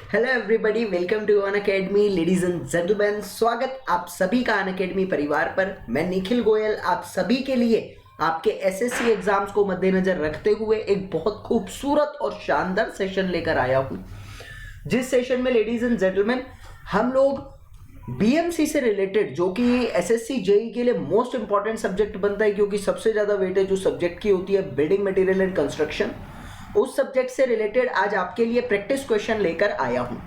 Hello everybody, welcome to Unacademy. Ladies and gentleman, स्वागत आप सभी का अनअकैडमी परिवार पर। मैं निखिल गोयल आप सभी के लिए आपके एसएससी एग्जाम्स को मद्देनजर रखते हुए एक बहुत खूबसूरत और शानदार सेशन लेकर आया हूं, जिस सेशन में लेडीज एंड जेंटलमैन हम लोग बीएमसी से रिलेटेड, जो कि एसएससी जेई के लिए मोस्ट इंपॉर्टेंट सब्जेक्ट बनता है, क्योंकि सबसे ज्यादा वेटेज उस सब्जेक्ट की होती है बिल्डिंग मटेरियल एंड कंस्ट्रक्शन, उस सब्जेक्ट से रिलेटेड आज आपके लिए प्रैक्टिस क्वेश्चन लेकर आया हूं।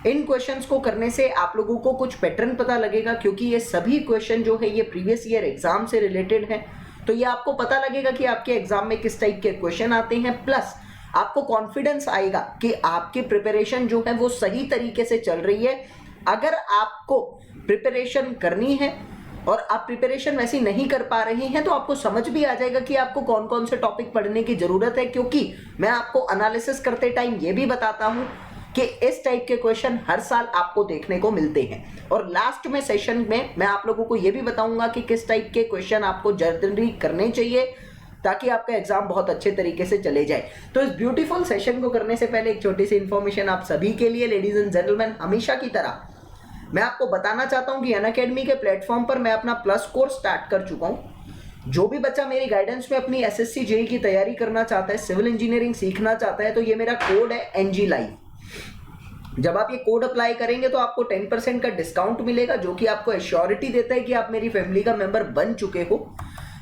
इन क्वेश्चंस को करने से आप लोगों को कुछ पैटर्न पता लगेगा, क्योंकि ये सभी क्वेश्चन जो है ये प्रीवियस ईयर एग्जाम से रिलेटेड है। तो ये आपको पता लगेगा कि आपके एग्जाम में किस टाइप के क्वेश्चन आते हैं, प्लस आपको कॉन्फिडेंस आएगा कि आपकी प्रिपरेशन जो है वो सही तरीके से चल रही है। अगर आपको प्रिपरेशन करनी है और आप प्रिपरेशन वैसी नहीं कर पा रहे हैं तो आपको समझ भी आ जाएगा कि आपको कौन कौन से टॉपिक पढ़ने की जरूरत है, क्योंकि मैं आपको एनालिसिस करते टाइम ये भी बताता हूं कि इस टाइप के क्वेश्चन हर साल आपको देखने को मिलते हैं। और लास्ट में सेशन में मैं आप लोगों को ये भी बताऊंगा कि किस टाइप के क्वेश्चन आपको जल्दी करने चाहिए ताकि आपका एग्जाम बहुत अच्छे तरीके से चले जाए। तो इस ब्यूटीफुल सेशन को करने से पहले एक छोटी सी इंफॉर्मेशन आप सभी के लिए। लेडीज एंड जेंटलमैन, हमेशा की तरह मैं आपको बताना चाहता हूं कि अनअकैडमी के प्लेटफॉर्म पर मैं अपना प्लस कोर्स स्टार्ट कर चुका हूं। जो भी बच्चा मेरी गाइडेंस में अपनी एसएससी जेई की तैयारी करना चाहता है, सिविल इंजीनियरिंग सीखना चाहता है, तो ये मेरा कोड है एनजी लाइव। जब आप ये कोड अप्लाई करेंगे तो आपको 10% का डिस्काउंट मिलेगा, जो कि आपको एश्योरिटी देता है कि आप मेरी फैमिली का मेंबर बन चुके हो।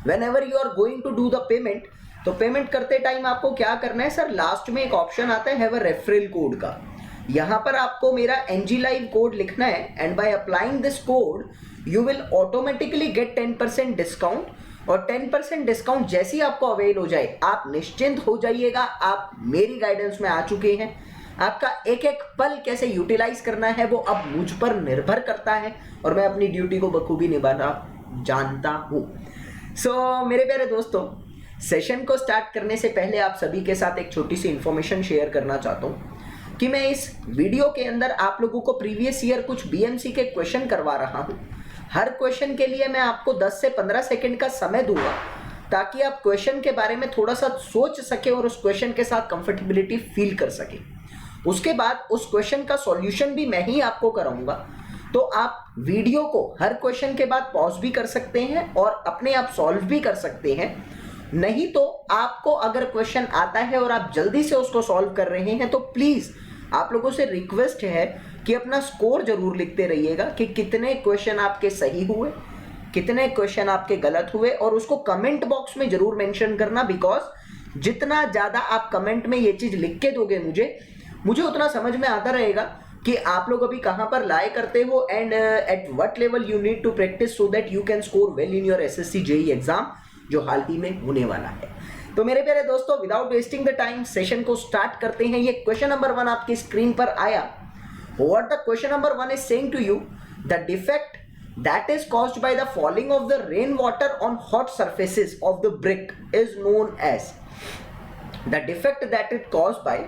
Whenever you are going to do the payment, तो पेमेंट करते टाइम आपको क्या करना है सर, लास्ट में एक ऑप्शन आता है हैव अ रेफरल कोड का। यहां पर आपको मेरा एनजी लाइव कोड लिखना है and by applying this code you will automatically gate 10% discount. और 10% डिस्काउंट जैसे ही आपको अवेल हो जाए आप निश्चिंत हो जाइएगा, आप मेरी गाइडेंस में आ चुके हैं। आपका एक एक पल कैसे यूटिलाइज करना है वो अब मुझ पर निर्भर करता है और मैं अपनी ड्यूटी को बखूबी निभाना जानता हूं। मेरे प्यारे दोस्तों, सेशन को स्टार्ट करने से पहले आप सभी के साथ एक छोटी सी इंफॉर्मेशन शेयर करना चाहता हूं कि मैं इस वीडियो के अंदर आप लोगों को प्रीवियस ईयर कुछ बीएमसी के क्वेश्चन करवा रहा हूं। हर क्वेश्चन के लिए मैं आपको 10 से 15 सेकंड का समय दूंगा ताकि आप क्वेश्चन के बारे में थोड़ा सा सोच सके और उस क्वेश्चन के साथ कंफर्टेबिलिटी फील कर सके। उसके बाद उस क्वेश्चन का सॉल्यूशन भी मैं ही आपको कराऊंगा। तो आप वीडियो को हर क्वेश्चन के बाद पॉज भी कर सकते हैं और अपने आप सॉल्व भी कर सकते हैं। नहीं तो आपको अगर क्वेश्चन आता है और आप जल्दी से उसको सॉल्व कर रहे हैं तो प्लीज आप लोगों से रिक्वेस्ट है कि अपना स्कोर जरूर लिखते रहिएगा कि कितने क्वेश्चन आपके सही हुए, कितने क्वेश्चन आपके गलत हुए, और उसको कमेंट बॉक्स में जरूर मेंशन करना। बिकॉज जितना ज्यादा आप कमेंट में ये चीज लिख के दोगे मुझे उतना समझ में आता रहेगा कि आप लोग अभी कहां पर लाए करते हो and at what level you need to practice so that you can score well in your SSC JE exam, जो हाल ही में होने वाला है। तो मेरे प्यारे दोस्तों, without wasting the time session को स्टार्ट करते हैं। ये क्वेश्चन नंबर 1 आपकी स्क्रीन पर आया। What the question number 1 is saying to you, the defect that is caused by the falling of the rainwater on hot surfaces of the brick is known as, the defect that is caused by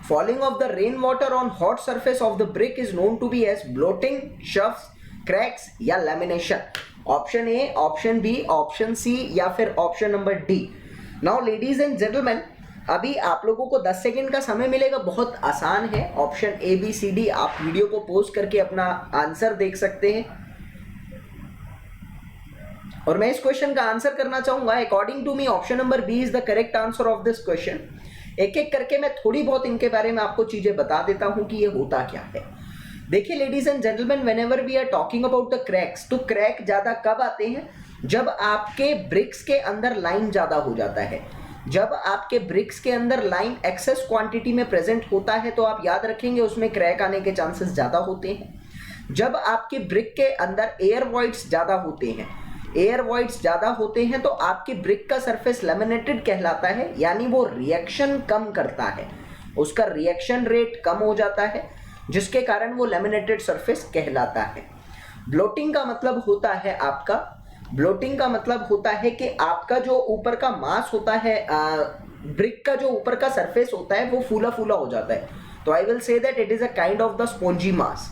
falling of the rainwater on hot surface of the brick is known to be as bloating, scuffs, cracks या lamination। Option A, option B, option C या फिर option number D. Now ladies and gentleman, अभी आप लोगों को 10 second का समय मिलेगा। बहुत आसान है, option A B C D. आप वीडियो को पॉज करके अपना आंसर देख सकते हैं और मैं इस क्वेश्चन का आंसर करना चाहूंगा। According to me option number B is the correct answer of this question. एक एक करके मैं थोड़ी बहुत इनके बारे में आपको चीजें बता देता हूं कि ये होता क्या है। देखिए ladies and gentleman, whenever we are talking about the cracks, तो क्रैक ज्यादा कब आते हैं, जब आपके ब्रिक्स के अंदर लाइन ज्यादा हो जाता है। जब आपके ब्रिक्स के अंदर लाइन एक्सेस क्वांटिटी में प्रेजेंट होता है तो आप याद रखेंगे उसमें क्रैक आने के चांसेस ज्यादा होते हैं। जब आपके ब्रिक के अंदर एयर वॉइड्स ज्यादा होते हैं, एयर वॉइड्स ज्यादा होते हैं तो आपकी ब्रिक का सरफेस लेमिनेटेड कहलाता है, यानी वो रिएक्शन कम करता है, उसका रिएक्शन रेट कम हो जाता है, जिसके कारण वो लेमिनेटेड सरफेस कहलाता है। ब्लोटिंग का मतलब होता है आपका, ब्लोटिंग का मतलब होता है कि आपका जो ऊपर का मास होता है, ब्रिक का जो ऊपर का सरफेस होता है वो फूला फूला हो जाता है। तो I will say that it is a kind of the spongy mass.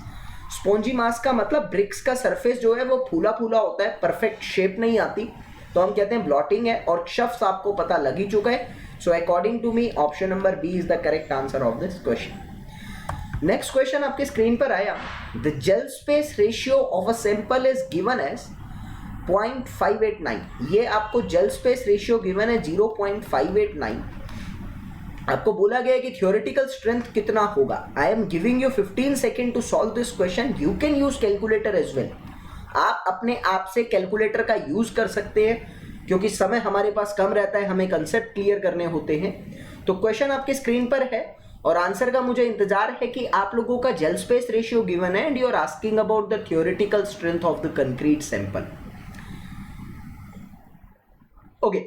Spongy mass का मतलब ब्रिक्स का सरफेस जो है वो फूला फूला होता है, परफेक्ट शेप नहीं आती, तो हम कहते हैं ब्लॉटिंग है। और शफ्स आपको पता लग ही चुका है। So according to me option number B is the correct answer of this question. Next question आपके स्क्रीन पर आया, the gel space ratio of a sample is given as 0.589। ये आपको जेल स्पेस रेशियो गिवन है 0.589। आपको बोला गया है कि थ्योरेटिकल स्ट्रेंथ कितना होगा। I am giving you 15 second to solve this question. You can use calculator as well. आप अपने आप से कैलकुलेटर का यूज कर सकते हैं क्योंकि समय हमारे पास कम रहता है, हमें कंसेप्ट क्लियर करने होते हैं। तो क्वेश्चन आपकी स्क्रीन पर है और आंसर का मुझे इंतजार है कि आप लोगों का जेल स्पेस रेशियो गिवन है and you are asking about the theoretical strength of the concrete sample. Okay,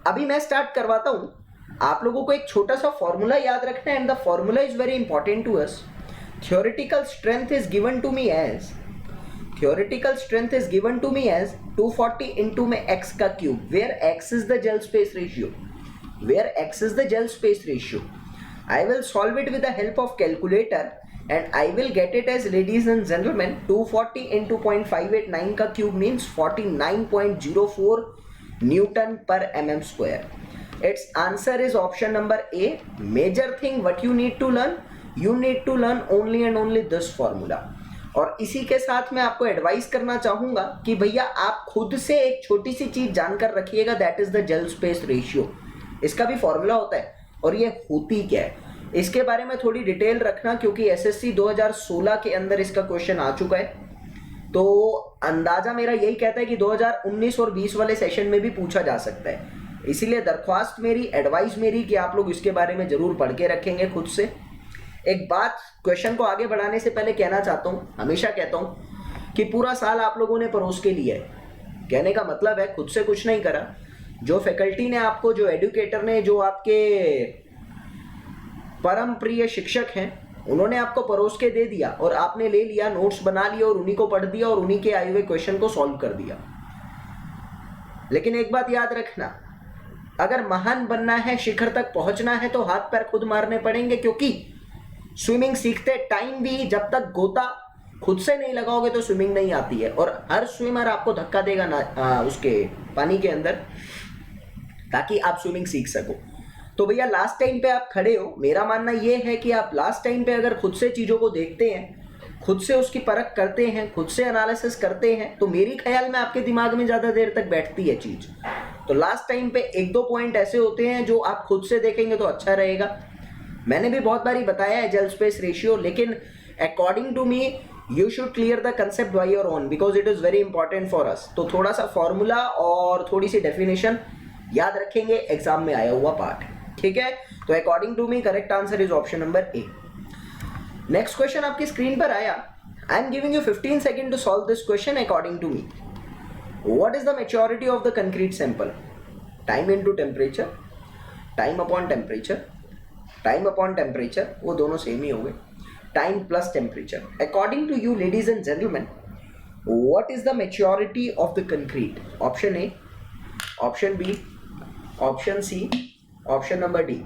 अभी मैं स्टार्ट करवाता हूं। आप लोगों को एक छोटा सा फॉर्मूला याद रखना है and the formula is very important to us. Theoretical strength is given to me as 240 into में x का cube, where x is the gel space ratio. I will solve it with the help of calculator and I will get it as, ladies and gentlemen, 240 into 0.589 का cube means 49.04 Newton per mm square. Its answer is option number A. Major thing what you need to learn only and only this formula. और इसी के साथ मैं आपको advice करना चाहूंगा कि भैया आप खुद से एक छोटी सी चीज जानकर रखिएगा, that is the gel space ratio. इसका भी फॉर्मूला होता है और ये होती क्या है इसके बारे में थोड़ी डिटेल रखना, क्योंकि एसएससी 2016 के अंदर इसका क्वेश्चन आ चुका है। तो अंदाजा मेरा यही कहता है कि 2019 और 20 वाले सेशन में भी पूछा जा सकता है। इसीलिए दरख्वास्त मेरी, एडवाइस मेरी कि आप लोग इसके बारे में जरूर पढ़ के रखेंगे खुद से। एक बात क्वेश्चन को आगे बढ़ाने से पहले कहना चाहता हूं, हमेशा कहता हूं कि पूरा साल आप लोगों ने परोस के लिया है। कहने का मतलब है खुद से कुछ नहीं करा। जो फैकल्टी ने आपको, जो एडुकेटर ने, जो आपके परम प्रिय शिक्षक हैं, उन्होंने आपको परोस के दे दिया और आपने ले लिया, नोट्स बना लिए और उन्हीं को पढ़ दिया और उन्हीं के आए हुए क्वेश्चन को सॉल्व कर दिया। लेकिन एक बात याद रखना, अगर महान बनना है, शिखर तक पहुंचना है तो हाथ पैर खुद मारने पड़ेंगे, क्योंकि स्विमिंग सीखते टाइम भी जब तक गोता खुद से नहीं लगाओगे तो स्विमिंग नहीं आती है। और हर स्विमर आपको धक्का देगा ना उसके पानी के अंदर, ताकि आप स्विमिंग सीख सको। तो भैया लास्ट टाइम पे आप खड़े हो, मेरा मानना ये है कि आप लास्ट टाइम पे अगर खुद से चीज़ों को देखते हैं, खुद से उसकी परख करते हैं, खुद से एनालिसिस करते हैं, तो मेरी ख्याल में आपके दिमाग में ज़्यादा देर तक बैठती है चीज़। तो लास्ट टाइम पे एक दो पॉइंट ऐसे होते हैं जो आप खुद से देखेंगे तो अच्छा रहेगा। मैंने भी बहुत बारी बताया है जेल स्पेस रेशियो, लेकिन according to me you should clear the concept by your own because it is very important for us. तो थोड़ा सा फॉर्मूला और थोड़ी सी डेफिनेशन याद रखेंगे, एग्जाम में आया हुआ पार्ट है, ठीक है। तो according to me correct answer is option number A. Next question आपकी स्क्रीन पर आया। I am giving you 15 second to solve this question according to me. What is the maturity of the concrete sample? Time into temperature, time upon temperature, time upon temperature, वो दोनों same ही हो गए, time plus temperature. According to you ladies and gentleman, what is the maturity of the concrete? Option A, option B, option C, option number D.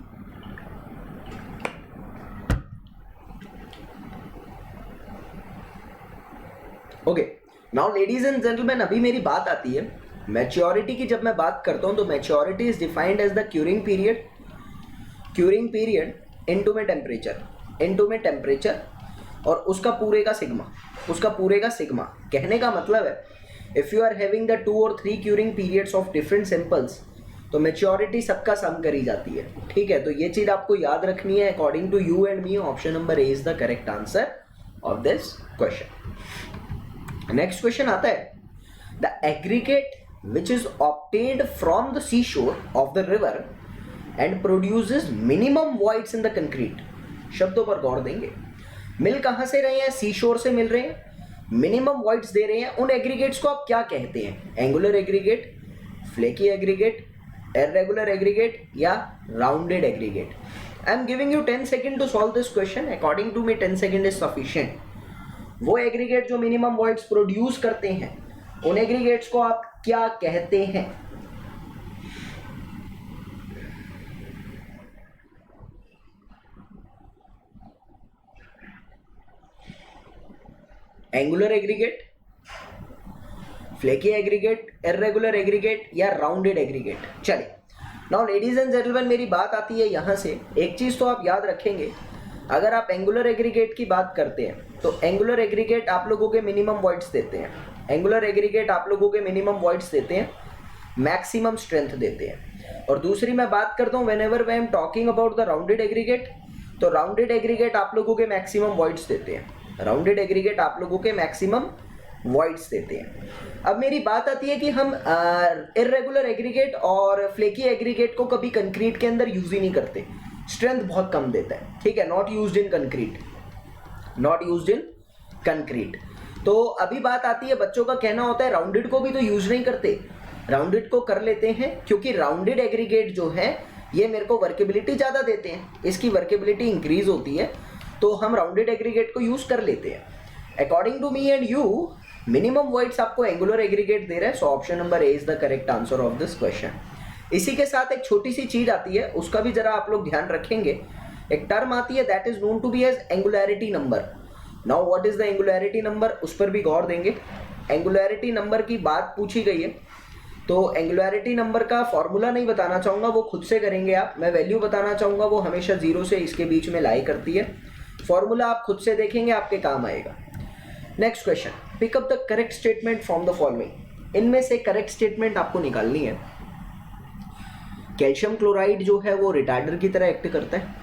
Okay, now ladies and gentleman, अभी मेरी बात आती है maturity की। जब मैं बात करता हूं तो maturity is defined as the curing period into में टेम्परेचर और उसका पूरे का सिग्मा। कहने का मतलब है if you are having the 2 और 3 curing periods of different samples तो मैच्योरिटी सबका सम करी जाती है, ठीक है। तो ये चीज आपको याद रखनी है। According to you and me option number A is the correct answer of this question. Next question आता है, the aggregate which is obtained from the sea shore of the river and produces minimum voids in the concrete. शब्दों पर गौर देंगे। मिल कहां से रहे हैं? सी शोर से मिल रहे हैं, मिनिमम वॉइड्स दे रहे हैं। उन एग्रीगेट्स को आप क्या कहते हैं? Angular aggregate, flaky aggregate, irregular aggregate या rounded aggregate? I am giving you 10 second to solve this question. According to me 10 second is sufficient. वो एग्रीगेट जो मिनिमम वॉइड्स प्रोड्यूस करते हैं, उन एग्रीगेट्स को आप क्या कहते हैं? Angular aggregate, flaky aggregate, irregular aggregate या राउंडेड एग्रीगेट? चलिए, नाउ लेडीज एंड जेंटलमैन, मेरी बात आती है यहां से। एक चीज तो आप याद रखेंगे, अगर आप एंगुलर एग्रीगेट की बात करते हैं तो एंगुलर एग्रीगेट आप लोगों के मिनिमम वॉइड्स देते हैं, एंगुलर एग्रीगेट आप लोगों के मिनिमम वॉइड्स देते हैं, मैक्सिमम स्ट्रेंथ देते हैं। और दूसरी मैं बात करता हूँ whenever I am talking about the rounded aggregate, तो राउंडेड एग्रीगेट आप लोगों के मैक्सिमम वॉइड्स देते हैं, राउंडेड एग्रीगेट आप लोगों के मैक्सिमम वॉइड्स देते हैं। अब मेरी बात आती है कि हम इर्रेगुलर एग्रीगेट और फ्लेकी एग्रीगेट को कभी कंक्रीट के अंदर यूज ही नहीं करते, स्ट्रेंथ बहुत कम देता है, ठीक है, not used in concrete, not used in concrete. तो अभी बात आती है, बच्चों का कहना होता है राउंडेड को भी तो यूज नहीं करते, राउंडेड को कर लेते हैं क्योंकि राउंडेड एग्रीगेट जो है ये मेरे को वर्केबिलिटी ज़्यादा देते हैं, इसकी वर्केबिलिटी इंक्रीज होती है, तो हम राउंडेड एग्रीगेट को यूज कर लेते हैं। According to me and you minimum voids आपको एंगुलर एग्रीगेट दे रहा है, so option number A is the correct answer of this question. इसी के साथ एक छोटी सी चीज आती है, उसका भी जरा आप लोग ध्यान रखेंगे, एक टर्म आती है that is known to be as angularity number. Now what is the angularity number, उस पर भी गौर देंगे। एंगुलैरिटी नंबर की बात पूछी गई है, तो एंगुलैरिटी नंबर का फॉर्मूला नहीं बताना चाहूँगा, वो खुद से करेंगे आप, मैं वैल्यू बताना चाहूँगा, वो हमेशा 0 से इसके बीच में लाई करती है, फॉर्मूला आप खुद से देखेंगे, आपके काम आएगा। Next question, pick up the correct statement from the following, इनमें से करेक्ट स्टेटमेंट आपको निकालनी है। कैल्शियम क्लोराइड जो है वो रिटार्डर की तरह एक्ट करता है,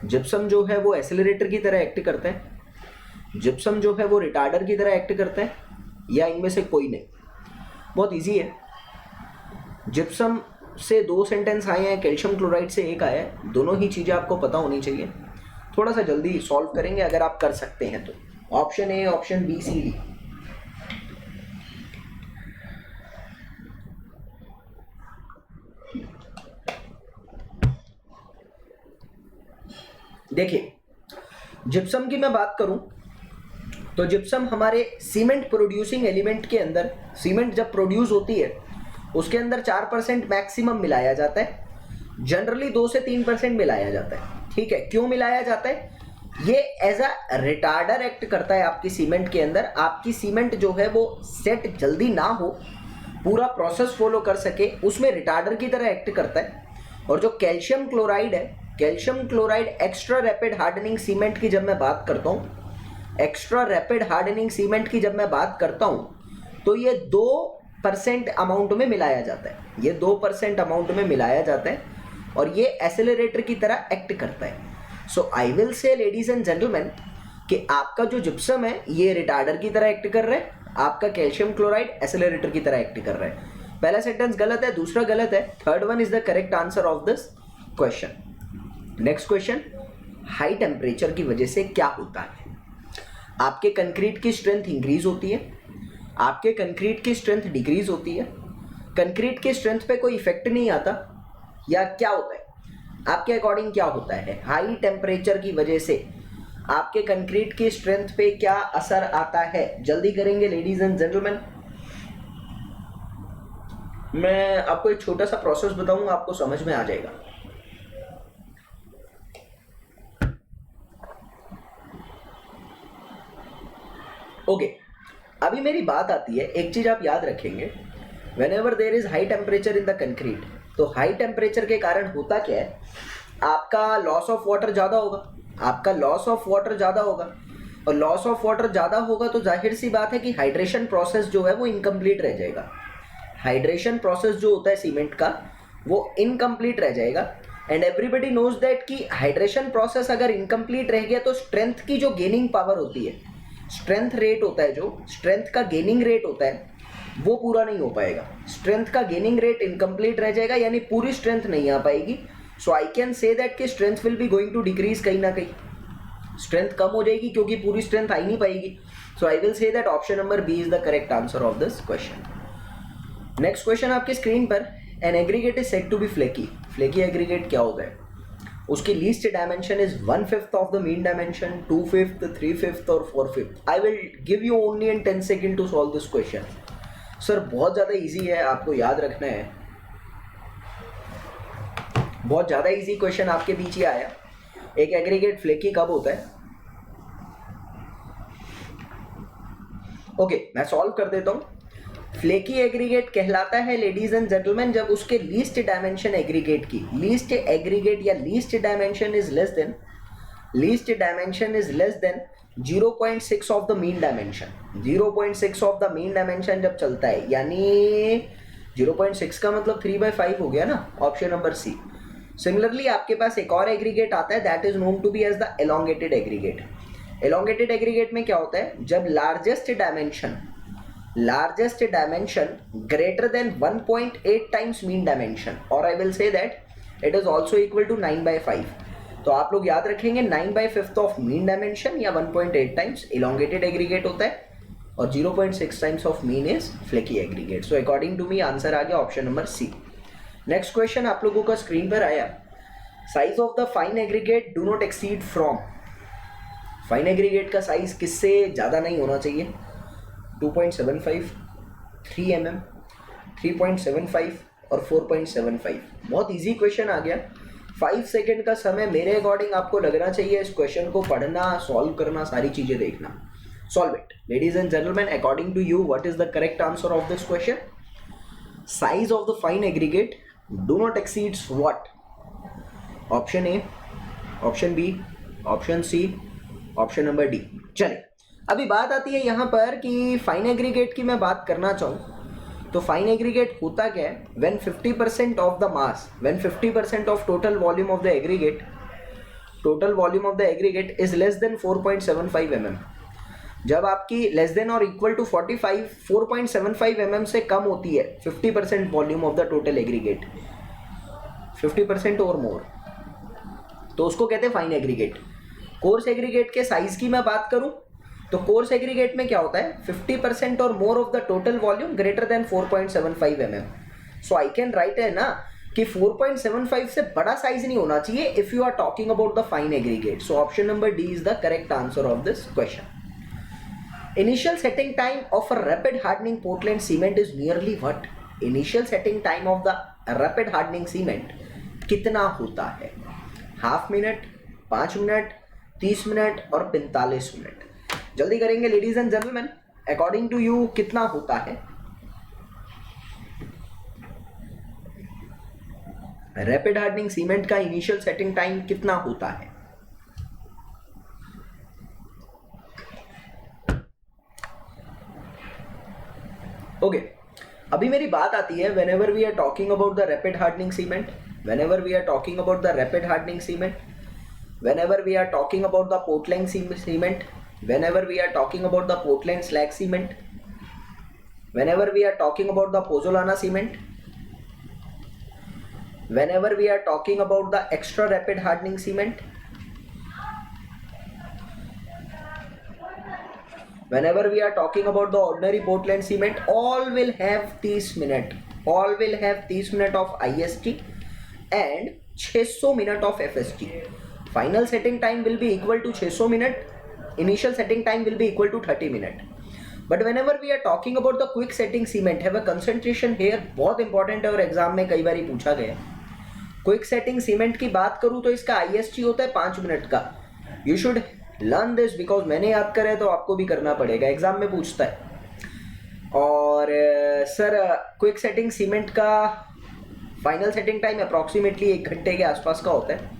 जिप्सम जो है वो एक्सेलरेटर की तरह एक्ट करता है, जिप्सम जो है वो रिटार्डर की तरह एक्ट करता है, या इनमें से कोई नहीं। बहुत इजी है, जिप्सम से 2 सेंटेंस आए हैं, कैल्शियम क्लोराइड से 1 आया है, दोनों ही चीज़ें आपको पता होनी चाहिए। थोड़ा सा जल्दी सॉल्व करेंगे अगर आप कर सकते हैं तो। Option A, option B, C, D. देखिए, जिप्सम की मैं बात करूं तो जिप्सम हमारे सीमेंट प्रोड्यूसिंग एलिमेंट के अंदर, सीमेंट जब प्रोड्यूस होती है उसके अंदर 4% मैक्सिमम मिलाया जाता है, जनरली 2 से 3% मिलाया जाता है, ठीक है। क्यों मिलाया जाता है, ये एज अ रिटार्डर एक्ट करता है आपकी सीमेंट के अंदर, आपकी सीमेंट जो है वो सेट जल्दी ना हो, पूरा प्रोसेस फॉलो कर सके, उसमें रिटार्डर की तरह एक्ट करता है। और जो कैल्शियम क्लोराइड है, calcium chloride extra rapid hardening cement की जब मैं बात करता हूँ, एक्स्ट्रा रैपिड हार्डनिंग सीमेंट की जब मैं बात करता हूँ तो ये 2% अमाउंट में मिलाया जाता है, ये 2% अमाउंट में मिलाया जाता है और ये एसेलरेटर की तरह एक्ट करता है। So I will say ladies and gentleman कि आपका जो जिप्सम है ये रिटार्डर की तरह एक्ट कर रहा है, आपका कैल्शियम क्लोराइड एसेलरेटर की तरह एक्ट कर रहा है। पहला सेंटेंस गलत है, दूसरा गलत है, third one is the correct answer of this question. Next question, high temperature की वजह से क्या होता है, आपके कंक्रीट की स्ट्रेंथ इंक्रीज होती है, आपके कंक्रीट की स्ट्रेंथ डिक्रीज होती है, कंक्रीट की स्ट्रेंथ पे कोई इफेक्ट नहीं आता, या क्या होता है, आपके अकॉर्डिंग क्या होता है, हाई टेम्परेचर की वजह से आपके कंक्रीट की स्ट्रेंथ पे क्या असर आता है? जल्दी करेंगे लेडीज एंड जेंटलमैन। मैं आपको एक छोटा सा प्रोसेस बताऊंगा, आपको समझ में आ जाएगा। ओके, अभी मेरी बात आती है, एक चीज आप याद रखेंगे, whenever there is high temperature in the concrete, तो हाई टेम्परेचर के कारण होता क्या है, आपका लॉस ऑफ वाटर ज़्यादा होगा, आपका लॉस ऑफ वाटर ज़्यादा होगा, और लॉस ऑफ वाटर ज़्यादा होगा तो जाहिर सी बात है कि हाइड्रेशन प्रोसेस जो है वो इनकम्प्लीट रह जाएगा। हाइड्रेशन प्रोसेस जो होता है सीमेंट का वो इनकम्प्लीट रह जाएगा, एंड एवरीबडी नोज दैट कि हाइड्रेशन प्रोसेस अगर इनकम्प्लीट रह गया तो स्ट्रेंथ की जो गेनिंग पावर होती है, स्ट्रेंथ रेट होता है, जो स्ट्रेंथ का गेनिंग रेट होता है वो पूरा नहीं हो पाएगा, स्ट्रेंथ का गेनिंग रेट इनकम्प्लीट रह जाएगा, यानी पूरी स्ट्रेंथ नहीं आ पाएगी। So I can say that कि strength will be going to decrease, कहीं ना कहीं स्ट्रेंथ कम हो जाएगी क्योंकि पूरी स्ट्रेंथ आ ही नहीं पाएगी। So I will say that option number B is the correct answer of this question. Next question आपकी स्क्रीन पर, an aggregate is said to be flaky. Flaky aggregate क्या होता है, उसकी least dimension is 1/5 of the mean dimension, 2/5, 3/5 और 4/5। I will give you only in 10 second to solve this question. Sir बहुत ज़्यादा easy है, आपको याद रखना है, बहुत ज़्यादा इजी क्वेश्चन आपके बीच ही आया। एक एग्रीगेट फ्लेकी कब होता है? ओके, मैं सॉल्व कर देता हूं। फ्लेकी एग्रीगेट कहलाता है लेडीज एंड जेंटलमैन जब उसके लीस्ट डायमेंशन एग्रीगेट की, लीस्ट एग्रीगेट या least dimension is less than least dimension is less than 0.6 of the mean dimension. 0.6 of the mean dimension जब चलता है, यानी 0.6 का मतलब 3/5 हो गया ना, ऑप्शन नंबर सी। सिमिलरली आपके पास एक और एग्रीगेट आता है, that is known to be as the elongated aggregate. Elongated aggregate में क्या होता है, जब largest dimension greater than 1.8 times mean dimension, और I will say that it is also equal to 9/5। तो आप लोग याद रखेंगे 9/5 ऑफ मीन डायमेंशन या 1.8 टाइम्स एलोंगेटेड एग्रीगेट होता है, और 0.6 times of mean is flaky aggregate. So according to me answer आ गया option number C. Next question आप लोगों का स्क्रीन पर आया, size of the fine aggregate do not exceed from. Fine aggregate का साइज किससे ज़्यादा नहीं होना चाहिए, 2.75, 3 mm, 3.75 और 4.75। बहुत इजी क्वेश्चन आ गया। 5 सेकेंड का समय मेरे अकॉर्डिंग आपको लगना चाहिए इस क्वेश्चन को पढ़ना, सॉल्व करना, सारी चीज़ें देखना। Solve it ladies and gentleman, according to you what is the correct answer of this question. Size of the fine aggregate do not exceeds what, option A, option B, option C, option number D. चलिए अभी बात आती है यहाँ पर कि fine aggregate की मैं बात करना चाहूँ तो फाइन एग्रीगेट होता क्या है, when 50% of the mass, when 50% of total volume of the aggregate is less than 4.75 mm। जब आपकी लेस देन और इक्वल टू 4.75 mm से कम होती है 50% volume of the total aggregate, 50% और मोर, तो उसको कहते हैं फाइन एग्रीगेट। कोर्स एग्रीगेट के साइज की मैं बात करूं तो कोर्स एग्रीगेट में क्या होता है, 50% और more of the total volume greater than 4.75 mm। So I can right है ना कि 4.75 से बड़ा साइज नहीं होना चाहिए if you are talking about the fine aggregate. So option number D is the correct answer of this question. Initial setting time of a rapid hardening Portland cement is nearly what? Initial setting time of the rapid hardening cement कितना होता है, half minute, 5 minute, 30 minute और 45 minute. जल्दी करेंगे ladies and gentleman, according to you कितना होता है rapid hardening cement का इनिशियल सेटिंग टाइम कितना होता है। ओके अभी मेरी बात आती है whenever we are talking about the rapid hardening cement, whenever we are talking about the rapid hardening cement, whenever we are talking about the Portland cement, whenever we are talking about the Portland slag cement, whenever we are talking about the pozzolana cement, whenever we are talking about the extra rapid hardening cement, whenever we are talking about the ordinary Portland cement, all will have 30 minute, all will have 30 minute of IST and 600 minute of FST. Final setting time will be equal to 600 minute, initial setting time will be equal to 30 minute. But whenever we are talking about the quick setting cement, have a concentration here, बहुत important है और exam में कई बार पूछा गया। Quick setting cement की बात करूँ तो इसका IST होता है 5 मिनट का। You should learn this because मैंने याद करा है तो आपको भी करना पड़ेगा, एग्जाम में पूछता है। और सर क्विक सेटिंग सीमेंट का फाइनल सेटिंग टाइम अप्रॉक्सीमेटली 1 घंटे के आसपास का होता है,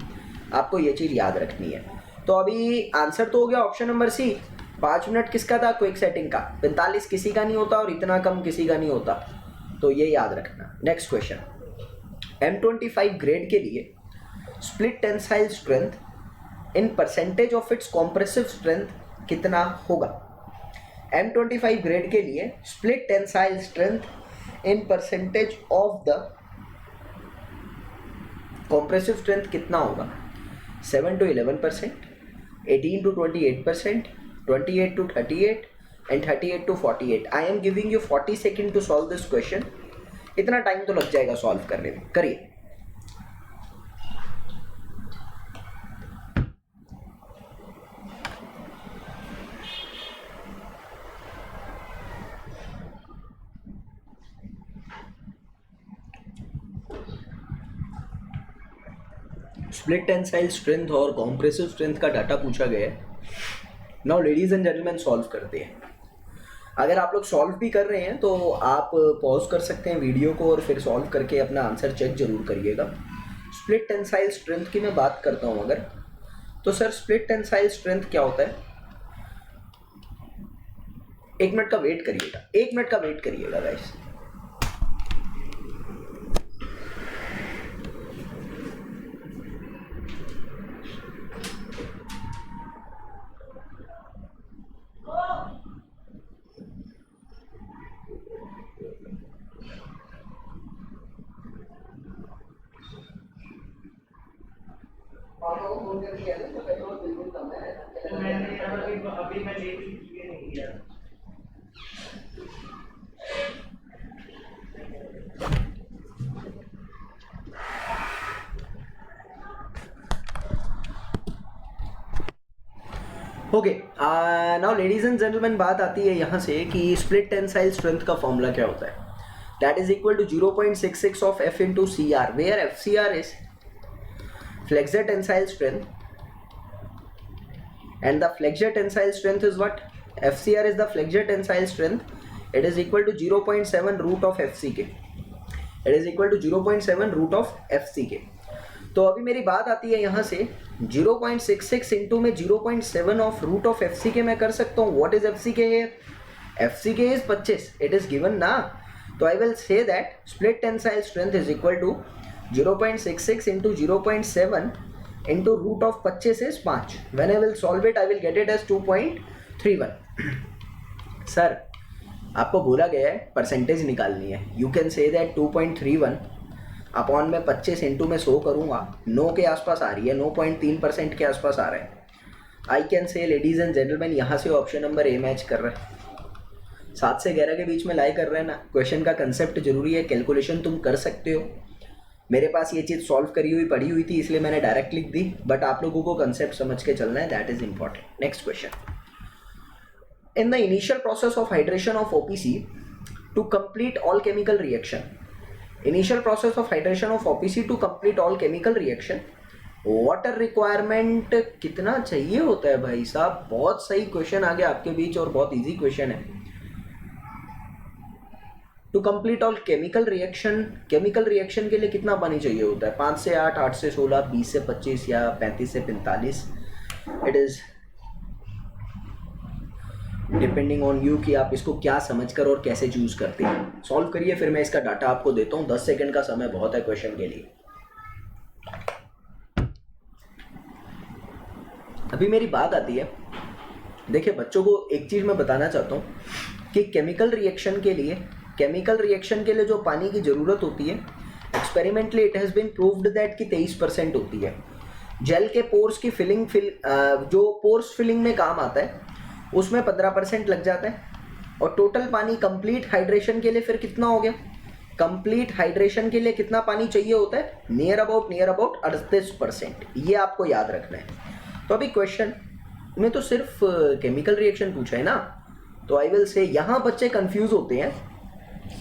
आपको ये चीज़ याद रखनी है। तो अभी आंसर तो हो गया ऑप्शन नंबर सी। 5 मिनट किसका था, क्विक सेटिंग का। 45 किसी का नहीं होता और इतना कम किसी का नहीं होता, तो ये याद रखना। नेक्स्ट क्वेश्चन, M25 ग्रेड के लिए split tensile strength in percentage of its compressive strength कितना होगा। M25 ग्रेड के लिए split tensile strength in percentage of the compressive strength कितना होगा। 7 to 11%, 18 to 28%, 28 to 38 and 38 to 48। I am giving you 40 seconds to solve this question। इतना time तो लग जाएगा सॉल्व करने में, करिए। स्प्लिट टेंसाइल स्ट्रेंथ और कॉम्प्रेसिव स्ट्रेंथ का डाटा पूछा गया है। Now ladies and gentleman solve करते हैं। अगर आप लोग सॉल्व भी कर रहे हैं तो आप पॉज कर सकते हैं वीडियो को और फिर सॉल्व करके अपना आंसर चेक जरूर करिएगा। स्प्लिट टेंसाइल स्ट्रेंथ की मैं बात करता हूँ अगर, तो सर स्प्लिट टेंसाइल स्ट्रेंथ क्या होता है? 1 मिनट का वेट करिएगा, 1 मिनट का वेट करिएगा गाइस। अभी मैं नहीं किया। Okay, now ladies and gentleman, बात आती है यहाँ से कि स्प्लिट टेंसाइल स्ट्रेंथ का फॉर्मूला क्या होता है। That is equal to 0.66 of F into CR, where FCR is flexure tensile strength and the flexure tensile strength is what? FCR is the flexure tensile strength. It is equal to 0.7 root of FCK. It is equal to 0.7 root of FCK. तो अभी मेरी बात आती है यहाँ से 0.66 into में 0.7 of root of FCK मैं कर सकता हूँ. What is FCK here? FCK is 25. It is given ना. तो I will say that split tensile strength is equal to 0.66 into 0.7 into root of 25 is 5. When I will solve it I will get it as 2.31. Sir आपको बोला गया है percentage निकालनी है. You can say that 2.31 upon में 25 into में 100 करूँगा, 9 के आसपास आ रही है, 9.3% के आसपास आ रहा है. आई कैन से लेडीज एंड जेंटलमैन, यहाँ से ऑप्शन नंबर ए मैच कर रहा है. 7 से 11 के बीच में लाई कर रहे हैं ना. क्वेश्चन का कंसेप्ट जरूरी है, कैलकुलेशन तुम कर सकते हो. मेरे पास ये चीज़ सॉल्व करी हुई पड़ी हुई थी इसलिए मैंने डायरेक्ट लिख दी, बट आप लोगों को कंसेप्ट समझ के चलना है. That is important. Next question. In the initial process of hydration of OPC to complete all chemical reaction, initial process of hydration of OPC to complete all chemical reaction, water requirement कितना चाहिए होता है भाई साहब? बहुत सही question आ गया आपके बीच और बहुत इजी क्वेश्चन है. To complete all chemical reaction, chemical reaction के लिए कितना पानी चाहिए होता है? 5 से 8, 8 से 16, 20 से 25 या 35 से 45. It is depending on you कि आप इसको क्या समझकर और कैसे चूज करते हैं. सॉल्व करिए, फिर मैं इसका डाटा आपको देता हूँ. 10 सेकंड का समय बहुत है क्वेश्चन के लिए. अभी मेरी बात आती है, देखिए बच्चों को एक चीज मैं बताना चाहता हूँ कि केमिकल रिएक्शन के लिए जो पानी की जरूरत होती है, experimentally it has been proved that कि 23% होती है. जेल के पोर्स की फिलिंग जो पोर्स फिलिंग में काम आता है उसमें 15% लग जाता है. और टोटल पानी कंप्लीट हाइड्रेशन के लिए फिर कितना हो गया? कंप्लीट हाइड्रेशन के लिए कितना पानी चाहिए होता है? Near about 38%. ये आपको याद रखना है. तो अभी क्वेश्चन में तो सिर्फ केमिकल रिएक्शन पूछा है ना, तो आई विल से यहाँ बच्चे कंफ्यूज होते हैं.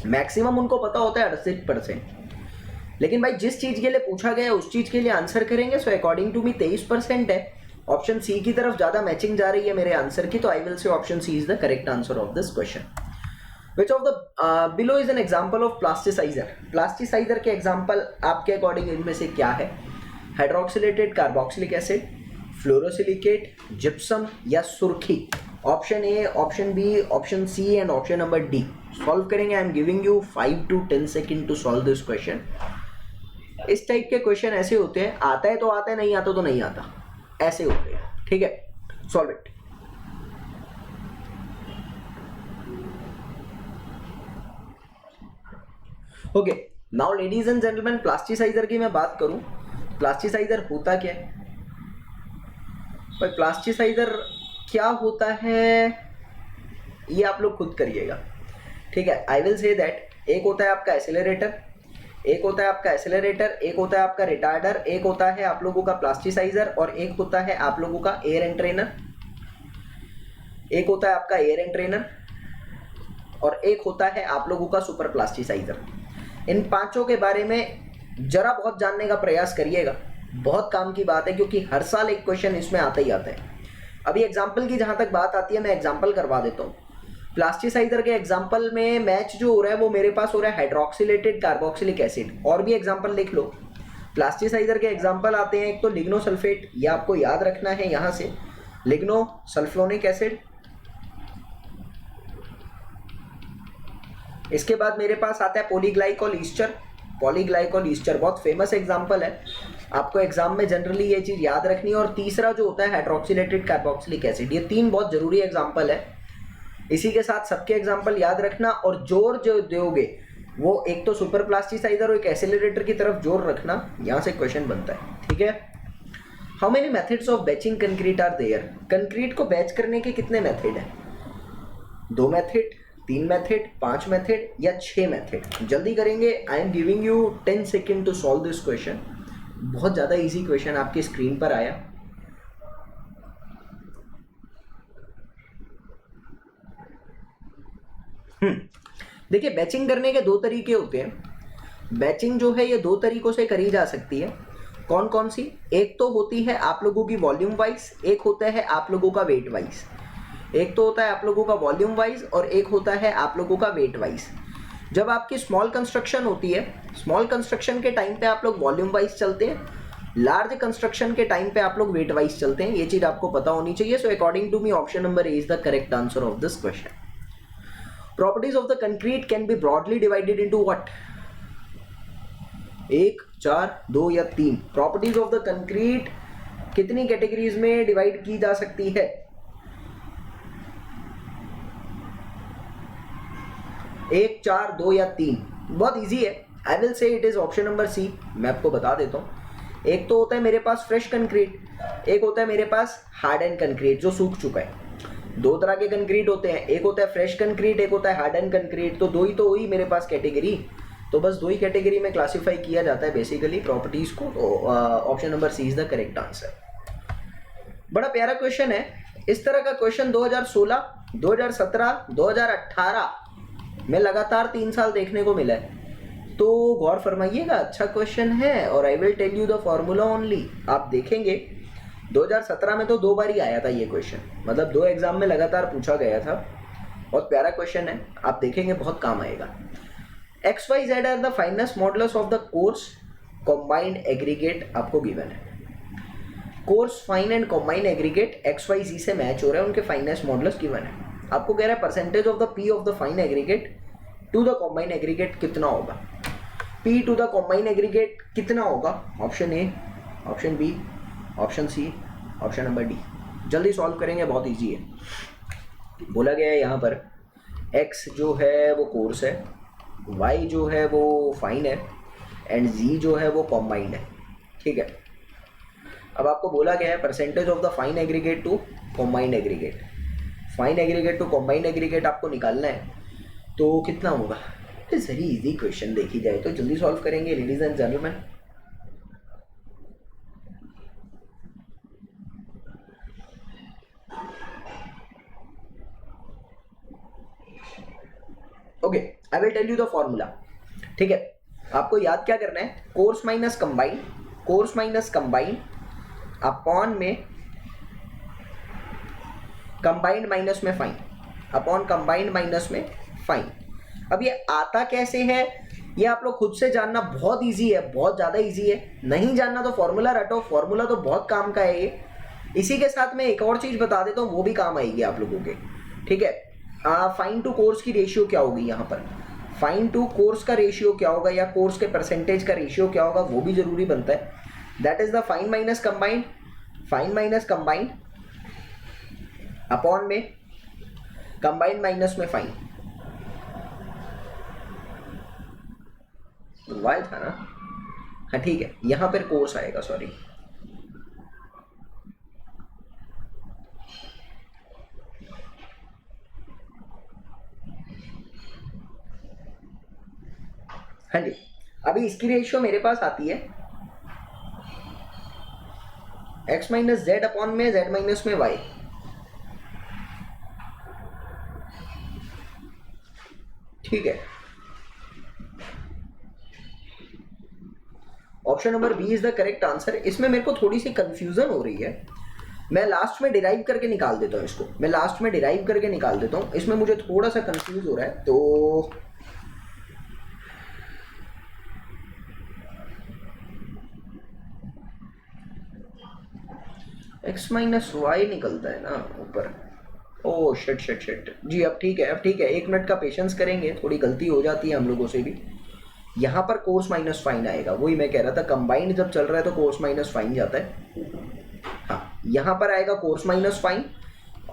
मैक्सिमम उनको पता होता है 38%, लेकिन भाई जिस चीज़ के लिए पूछा गया है उस चीज़ के लिए आंसर करेंगे. सो अकॉर्डिंग टू मी 23% है. ऑप्शन सी की तरफ ज़्यादा मैचिंग जा रही है मेरे आंसर की, तो I will say option C is the correct answer of this question. Which of the below is an example of plasticizer. Plasticizer के एग्जाम्पल आपके अकॉर्डिंग इनमें से क्या है? Hydroxylated carboxylic acid, fluorosilicate, gypsum या सुर्खी. Option A, option B, option C and option number D. Solve करेंगे. I am giving you 5 to 10 second to solve this question. इस टाइप के क्वेश्चन ऐसे होते हैं, आता है तो आता है, नहीं आता तो नहीं आता, ऐसे होते हैं. ठीक है, solve it. Okay, now ladies and gentleman, plasticizer की मैं बात करूं. प्लास्टिसाइजर होता क्या है भाई? प्लास्टिसाइजर क्या होता है ये आप लोग खुद करिएगा. ठीक है, आई विल से दैट एक होता है आपका एसिलरेटर, एक होता है आपका एसिलरेटर, एक होता है आपका रिटार्डर, एक होता है आप लोगों का प्लास्टिसाइजर, और एक होता है आप लोगों का एयर एंट्रेनर. एक होता है आपका एयर एंट्रेनर और एक होता है आप लोगों का सुपर प्लास्टिसाइजर. इन पांचों के बारे में जरा बहुत जानने का प्रयास करिएगा. बहुत काम की बात है क्योंकि हर साल एक क्वेश्चन इसमें आता ही आता है. अभी एग्जाम्पल की जहां तक बात आती है, मैं एग्जाम्पल करवा देता हूँ. प्लास्टिसाइजर के एग्जाम्पल में मैच जो हो रहा है वो मेरे पास हो रहा है हाइड्रोक्सिलेटेड कार्बोक्सिलिक एसिड. और भी एग्जाम्पल लिख लो. प्लास्टिसाइजर के एग्जाम्पल आते हैं, एक तो लिग्नोसल्फेट, ये आपको याद रखना है यहाँ से, लिग्नोसल्फोनिक एसिड। इसके बाद मेरे पास आता है पॉलीग्लाइकोल ईस्टर। पॉलीग्लाइकोल ईस्टर बहुत फेमस एग्जाम्पल है, आपको एग्जाम में जनरली ये चीज याद रखनी है। और तीसरा जो होता है हाइड्रोक्सिलेटेड कार्बोक्सिलिक एसिड। ये तीन बहुत जरूरी एग्जाम्पल है, इसी के साथ सबके एग्जाम्पल याद रखना। और जोर जो दोगे वो एक तो सुपर प्लास्टिसाइजर और एक एसिलरेटर की तरफ जोर रखना, यहाँ से क्वेश्चन बनता है, ठीक है। How many methods of batching concrete are there? Concrete को बैच करने के कितने मेथड हैं? 2 मेथड, 3 मेथड, 5 मेथड या 6 मेथड? जल्दी करेंगे। I am giving you 10 second to solve this question. बहुत ज़्यादा इजी क्वेश्चन आपकी स्क्रीन पर आया। देखिए, बैचिंग करने के 2 तरीके होते हैं। बैचिंग जो है ये 2 तरीकों से करी जा सकती है। कौन कौन सी? एक तो होती है आप लोगों की वॉल्यूम वाइज, एक होता है आप लोगों का वेट वाइज। एक तो होता है आप लोगों का वॉल्यूम वाइज और एक होता है आप लोगों का वेट वाइज। जब आपकी स्मॉल कंस्ट्रक्शन होती है, स्मॉल कंस्ट्रक्शन के टाइम पे आप लोग वॉल्यूम वाइज चलते हैं, लार्ज कंस्ट्रक्शन के टाइम पे आप लोग वेट वाइज चलते हैं। ये चीज आपको पता होनी चाहिए। So according to me option number A is the correct answer of this question. Properties of the concrete can be broadly divided into what? 1, 4, 2 या 3? प्रॉपर्टीज ऑफ द कंक्रीट कितनी कैटेगरीज में डिवाइड की जा सकती है? 1, 4, 2 या 3? बहुत इजी है। I will say it is option number C. मैं आपको बता देता हूँ। एक तो होता है मेरे पास फ्रेश कंक्रीट, एक होता है मेरे पास हार्ड एंड कंक्रीट जो सूख चुका है। 2 तरह के कंक्रीट होते हैं, एक होता है फ्रेश कंक्रीट, एक होता है हार्ड एंड कंक्रीट। तो 2 ही तो हुई मेरे पास कैटेगरी, तो बस 2 ही कैटेगरी में क्लासिफाई किया जाता है बेसिकली प्रॉपर्टीज को। तो option number C is the correct answer. बड़ा प्यारा क्वेश्चन है। इस तरह का क्वेश्चन 2016, 2017, 2018 में लगातार 3 साल देखने को मिला है। तो गौर फरमाइएगा, अच्छा क्वेश्चन है। और I will tell you the formula only. आप देखेंगे 2017 में तो 2 बार ही आया था ये क्वेश्चन, मतलब 2 एग्जाम में लगातार पूछा गया था। बहुत प्यारा क्वेश्चन है, आप देखेंगे बहुत काम आएगा। XYZ are the finest modulus of the coarse combined aggregate आपको गिवन है। Coarse fine and combined aggregate XYZ से मैच हो रहा है, उनके फाइनेस्ट मॉडुलस गिवन है। आपको कह रहा है percentage of the P of the fine aggregate to the combined aggregate कितना होगा? P to the combined aggregate कितना होगा? Option A, option B, option C, option number D. जल्दी सॉल्व करेंगे, बहुत इजी है। बोला गया है यहाँ पर x जो है वो कोर्स है, y जो है वो फाइन है एंड z जो है वो कॉम्बाइंड है, ठीक है। अब आपको बोला गया है percentage of the fine aggregate to combined aggregate. Fine aggregate to combined aggregate आपको निकालना है, तो कितना होगा? इट्स वेरी इजी क्वेश्चन देखी जाए तो। जल्दी सॉल्व करेंगे ladies and gentleman. Okay, I will tell you the formula, ठीक है। आपको याद क्या करना है? Coarse minus combined, coarse minus combined upon में कंबाइंड माइनस में फाइन, अपॉन कंबाइंड माइनस में फाइन। अब ये आता कैसे है ये आप लोग खुद से जानना बहुत इजी है, बहुत ज़्यादा इजी है। नहीं जानना तो फॉर्मूला रटो, फॉर्मूला तो बहुत काम का है ये। इसी के साथ मैं एक और चीज़ बता देता हूँ, वो भी काम आएगी आप लोगों के, ठीक है। फाइन टू कोर्स की रेशियो क्या होगी यहाँ पर? फाइन टू कोर्स का रेशियो क्या होगा या कोर्स के परसेंटेज का रेशियो क्या होगा, वो भी जरूरी बनता है। That is the fine minus combined, fine minus combined upon में कंबाइंड माइनस में फाइन। वाई था ना? हाँ ठीक है, यहाँ पर कोर्स आएगा, सॉरी। हाँ जी, अभी इसकी रेशियो मेरे पास आती है x माइनस जेड अपॉन में z माइनस में y, ठीक है। Option number B is the correct answer. इसमें मेरे को थोड़ी सी कंफ्यूजन हो रही है, मैं लास्ट में डिराइव करके निकाल देता हूँ इसको, मैं लास्ट में डिराइव करके निकाल देता हूँ। इसमें मुझे थोड़ा सा कंफ्यूज हो रहा है, तो x माइनस वाई निकलता है ना ऊपर। ओ शिट शिट शिट जी, अब ठीक है, अब ठीक है, 1 मिनट का पेशेंस करेंगे, थोड़ी गलती हो जाती है हम लोगों से भी। यहाँ पर कोर्स माइनस फाइन आएगा, वही मैं कह रहा था, कंबाइंड जब चल रहा है तो कोर्स माइनस फाइन जाता है। हाँ, यहाँ पर आएगा कोर्स माइनस फाइन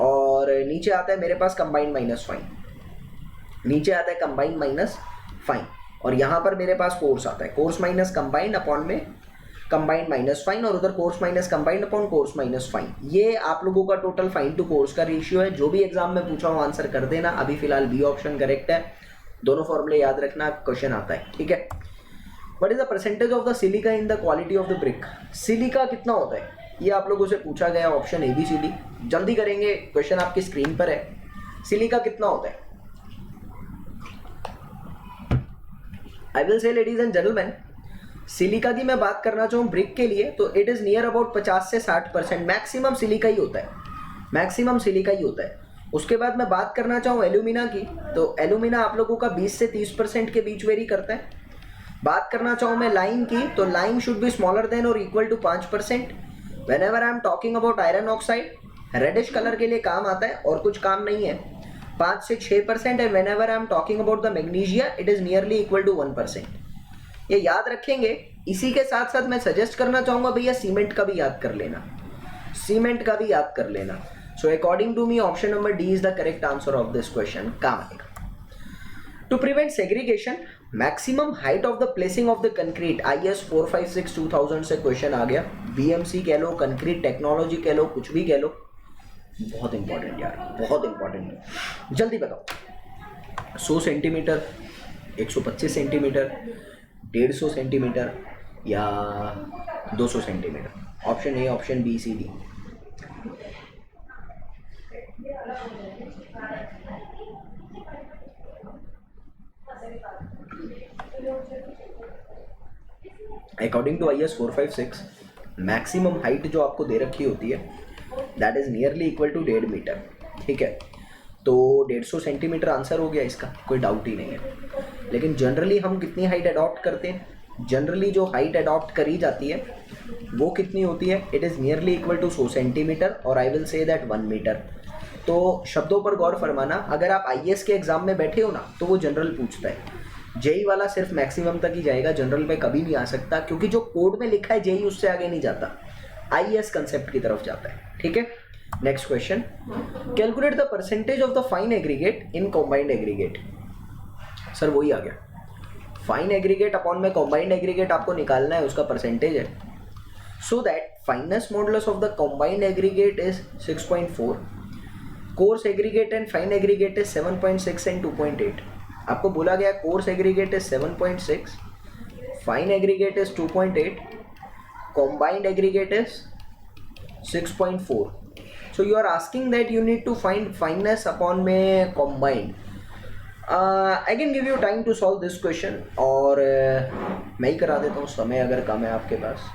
और नीचे आता है मेरे पास कंबाइंड माइनस फाइन, नीचे आता है कंबाइंड माइनस फाइन और यहाँ पर मेरे पास कोर्स आता है, कोर्स माइनस कंबाइंड अपॉन में कंबाइंड माइनस फाइन और उधर course minus combined upon course minus fine. ये आप लोगों का टोटल फाइन टू कोर्स का रेशियो है। जो भी एग्जाम में पूछा हूँ आंसर कर देना। अभी फिलहाल बी ऑप्शन करेक्ट है, दोनों फॉर्मूले याद रखना, क्वेश्चन आता है, ठीक है। What is the percentage of the silica in the quality of the brick? Silica कितना होता है ये आप लोगों से पूछा गया, option A B C D. जल्दी करेंगे, क्वेश्चन आपकी स्क्रीन पर है। सिलिका कितना होता है? I will say ladies and gentleman, silica की मैं बात करना चाहूँ ब्रिक के लिए तो इट इज नियर अबाउट 50 से 60%, मैक्सिमम सिलिका ही होता है, मैक्सिमम सिलिका ही होता है। उसके बाद मैं बात करना चाहूँ एल्यूमिना की, तो एल्यूमिना आप लोगों का 20 से 30% के बीच वेरी करता है। बात करना चाहूँ मैं लाइम की, तो lime should be smaller than और equal to 5%। Whenever I am talking about iron oxide, reddish colour के लिए काम आता है और कुछ काम नहीं है, 5 से 6% है। Whenever I am talking about the magnesia, it is nearly equal to 1%। ये याद रखेंगे। इसी के साथ साथ मैं सजेस्ट करना चाहूँगा भैया सीमेंट का भी याद कर लेना, सीमेंट का भी याद कर लेना। So according to me option number D is the correct answer of this question, काम आएगा। To prevent segregation, maximum height of the placing of the concrete, IS 456 2000 से क्वेश्चन आ गया। BMC कह लो, कंक्रीट टेक्नोलॉजी कह लो, कुछ भी कह लो, बहुत इंपॉर्टेंट यार, बहुत इंपॉर्टेंट। जल्दी बताओ, 100 सेंटीमीटर, 125 सेंटीमीटर, 150 सेंटीमीटर या 200 centimetre? Option A, option B, C, D. According to IS 456 maximum height जो आपको दे रखी होती है that is nearly equal to 1.5 metre, ठीक है। तो 150 सेंटीमीटर आंसर हो गया इसका, कोई डाउट ही नहीं है। लेकिन जनरली हम कितनी हाइट अडॉप्ट करते हैं? जनरली जो हाइट अडॉप्ट करी जाती है वो कितनी होती है? It is nearly equal to 100 centimetre और I will say that 1 metre. तो शब्दों पर गौर फरमाना। अगर आप IAS के एग्जाम में बैठे हो ना तो वो जनरल पूछता है, जेई वाला सिर्फ मैक्सिमम तक ही जाएगा, जनरल में कभी नहीं आ सकता, क्योंकि जो कोड में लिखा है जेई उससे आगे नहीं जाता, IAS कंसेप्ट की तरफ जाता है, ठीक है। Next question, calculate the percentage of the fine aggregate in combined aggregate. Sir वही आ गया, फाइन एग्रीगेट अपॉन में कॉम्बाइंड एग्रीगेट आपको निकालना है, उसका परसेंटेज है। So that finance modulus of the combined aggregate is 6.4, coarse aggregate and fine aggregate is 7.6 and 2.8। आपको बोला गया coarse aggregate is 7.6, fine aggregate is 2.8, combined aggregate is 6.4. So you are asking that you need to find fineness upon में combined. I can give you time to solve this question और मैं ही करा देता हूँ, समय अगर कम है आपके पास,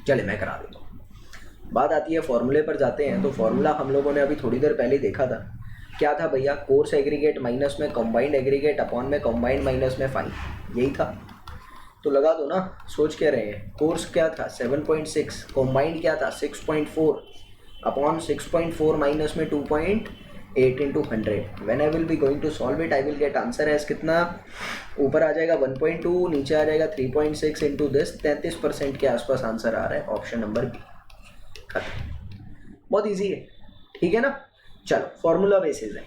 चले मैं करा देता हूँ। बात आती है फॉर्मूले पर जाते हैं। तो फॉर्मूला हम लोगों ने अभी थोड़ी देर पहले देखा था, क्या था भैया? कोर्स एग्रीगेट माइनस में कॉम्बाइंड एग्रीगेट अपॉन में कॉम्बाइंड माइनस में फाइन, यही था। तो लगा दो ना, सोच क्या रहे हैं। कोर्स क्या था? 7.6, कॉम्बाइंड क्या था? 6.4 अपॉन 6.4 माइनस में 2.8 into 100। When I will be going to solve it I will get answer as कितना? ऊपर आ जाएगा 1.2, नीचे आ जाएगा 3.6 इंटू दिस, 33% के आसपास आंसर आ रहा है, ऑप्शन नंबर बी। बहुत ईजी है, ठीक है ना। चलो फॉर्मूला बेसिस है।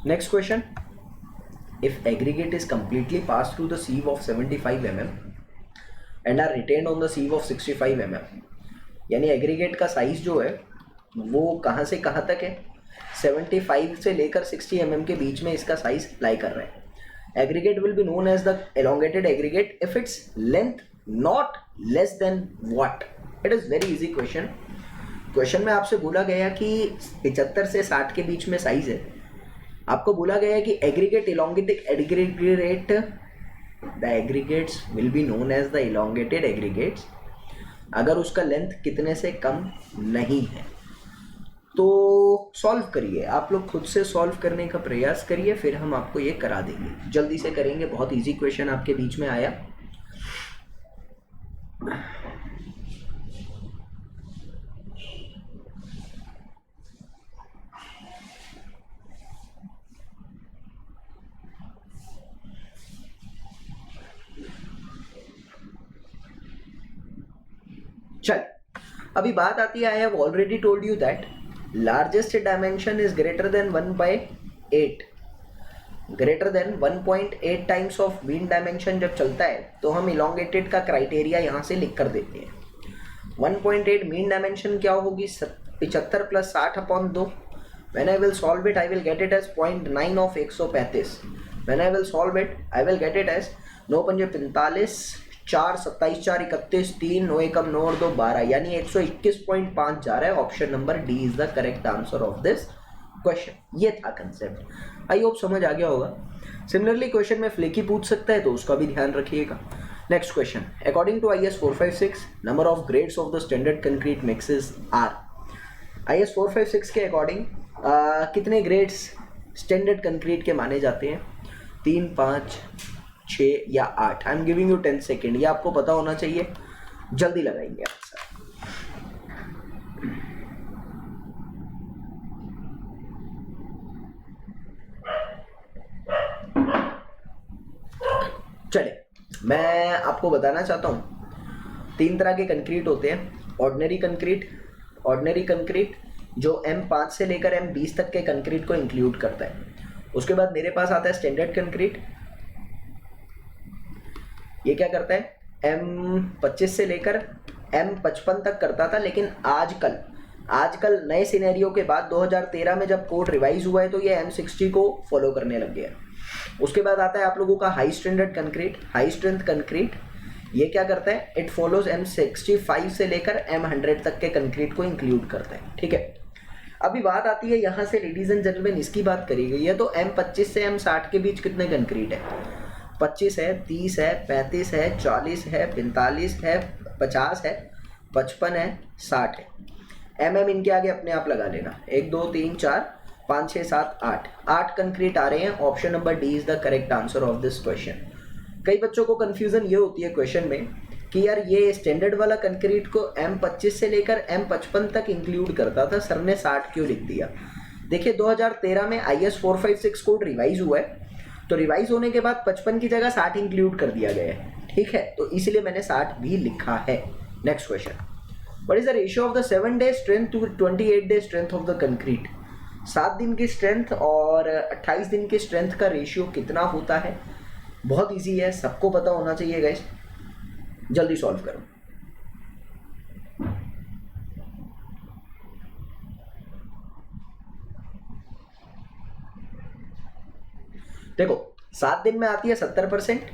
Next question, if aggregate is completely pass through the sieve of 75 mm and are retain on the sieve of 65 mm, यानी एग्रीगेट का साइज जो है वो कहाँ से कहाँ तक है? 75 से लेकर 60 mm के बीच में इसका साइज लाई कर रहा है। Aggregate will be known as the elongated aggregate if its length not less than what? It is very easy question. Question में आपसे बोला गया कि 75 से 60 के बीच में साइज है। आपको बोला गया है कि aggregate elongated aggregate, the aggregates will be known as the elongated aggregates अगर उसका लेंथ कितने से कम नहीं है। तो सॉल्व करिए, आप लोग खुद से सॉल्व करने का प्रयास करिए, फिर हम आपको ये करा देंगे। जल्दी से करेंगे, बहुत इजी क्वेश्चन आपके बीच में आया। चल, अभी बात आती है, I have already told you that largest dimension is greater than 1/8, greater than 1.8 times of mean dimension जब चलता है तो हम इलोंगेटेड का क्राइटेरिया यहाँ से लिख कर देते हैं। 1.8 मीन डायमेंशन क्या होगी, 75 + 60/2। When I will solve it, I will get it as 0.9 of 135. When I will solve it, I will get it as 9 पंजे 45, 4 27 4 31, 3 9 एकम 9 और 2 12, यानी 121.5 जा रहा है। Option number D is the correct answer of this question. ये था concept, I hope समझ आ गया होगा। सिमिलरली क्वेश्चन में फ्लेकी पूछ सकता है तो उसका भी ध्यान रखिएगा। Next question, according to IS 456 number of grades of the standard concrete mixes are. IS 456 के अकॉर्डिंग कितने ग्रेड्स स्टैंडर्ड कंक्रीट के माने जाते हैं, 3 5 6 या 8। आई एम गिविंग यू 10 सेकेंड, ये आपको पता होना चाहिए, जल्दी लगाएंगे आंसर। चले, मैं आपको बताना चाहता हूँ 3 तरह के कंक्रीट होते हैं। ऑर्डिनरी कंक्रीट जो M5 से लेकर M20 तक के कंक्रीट को इंक्लूड करता है। उसके बाद मेरे पास आता है स्टैंडर्ड कंक्रीट, ये क्या करता है, M25 से लेकर M55 तक करता था, लेकिन आजकल नए सिनेरियो के बाद 2013 में जब कोड रिवाइज हुआ है तो ये M60 को फॉलो करने लग गया। उसके बाद आता है आप लोगों का हाई स्ट्रेंथ कंक्रीट, ये क्या करता है, इट फॉलोज M65 से लेकर M100 तक के कंक्रीट को इंक्लूड करता है। ठीक है, अभी बात आती है यहाँ से लेडीज एंड जेंटलमैन, इसकी बात करी गई है तो M25 से M60 के बीच कितने कंक्रीट है, 25 है, 30 है, 35 है, 40 है, 45 है, 50 है, 55 है, 60 है। MM इनके आगे अपने आप लगा लेना, 1 2 3 4 5 6 7 8 कंक्रीट आ रहे हैं। Option number D is the correct answer of this question. कई बच्चों को कंफ्यूजन ये होती है क्वेश्चन में कि यार ये स्टैंडर्ड वाला कंक्रीट को M25 से लेकर M55 तक इंक्लूड करता था, सर ने 60 क्यों लिख दिया। देखिए 2013 में IS 456 कोड रिवाइज हुआ है, तो रिवाइज होने के बाद 55 की जगह 60 इंक्लूड कर दिया गया है। ठीक है, तो इसलिए मैंने 60 भी लिखा है। Next question, what is the ratio of the 7 day strength to 28 day strength of the concrete. 7 दिन की स्ट्रेंथ और 28 दिन की स्ट्रेंथ का रेशियो कितना होता है। बहुत इजी है, सबको पता होना चाहिए गाइस, जल्दी सॉल्व करो। देखो 7 दिन में आती है 70%,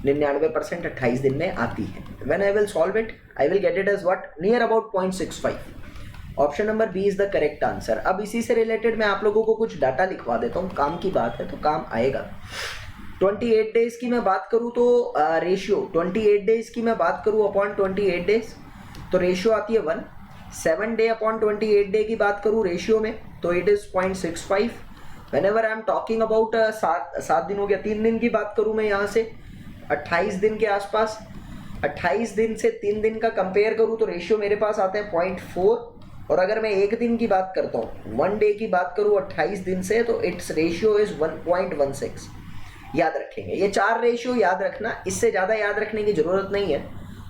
99% 28 दिन में आती है। When I will solve it, I will get it as what, near about 0.65। Option number B is the correct answer. अब इसी से रिलेटेड मैं आप लोगों को कुछ डाटा लिखवा देता हूँ, काम की बात है तो काम आएगा। 28 डेज की मैं बात करूँ तो रेशियो 28 डेज की मैं बात करूँ अपॉन 28 डेज तो रेशियो आती है 1। 7 डे अपॉन 28 डे की बात करूँ रेशियो में तो it is 0.65। Whenever I am talking about 7 दिन हो गया, 3 दिन की बात करूँ मैं यहाँ से 28 दिन के आसपास, 28 दिन से 3 दिन का कंपेयर करूँ तो रेशियो मेरे पास आता है 0.4। और अगर मैं एक दिन की बात करता हूँ, 1 डे की बात करूँ 28 दिन से तो इट्स रेशियो इज 1.16। याद रखेंगे ये 4 रेशियो याद रखना, इससे ज़्यादा याद रखने की ज़रूरत नहीं है,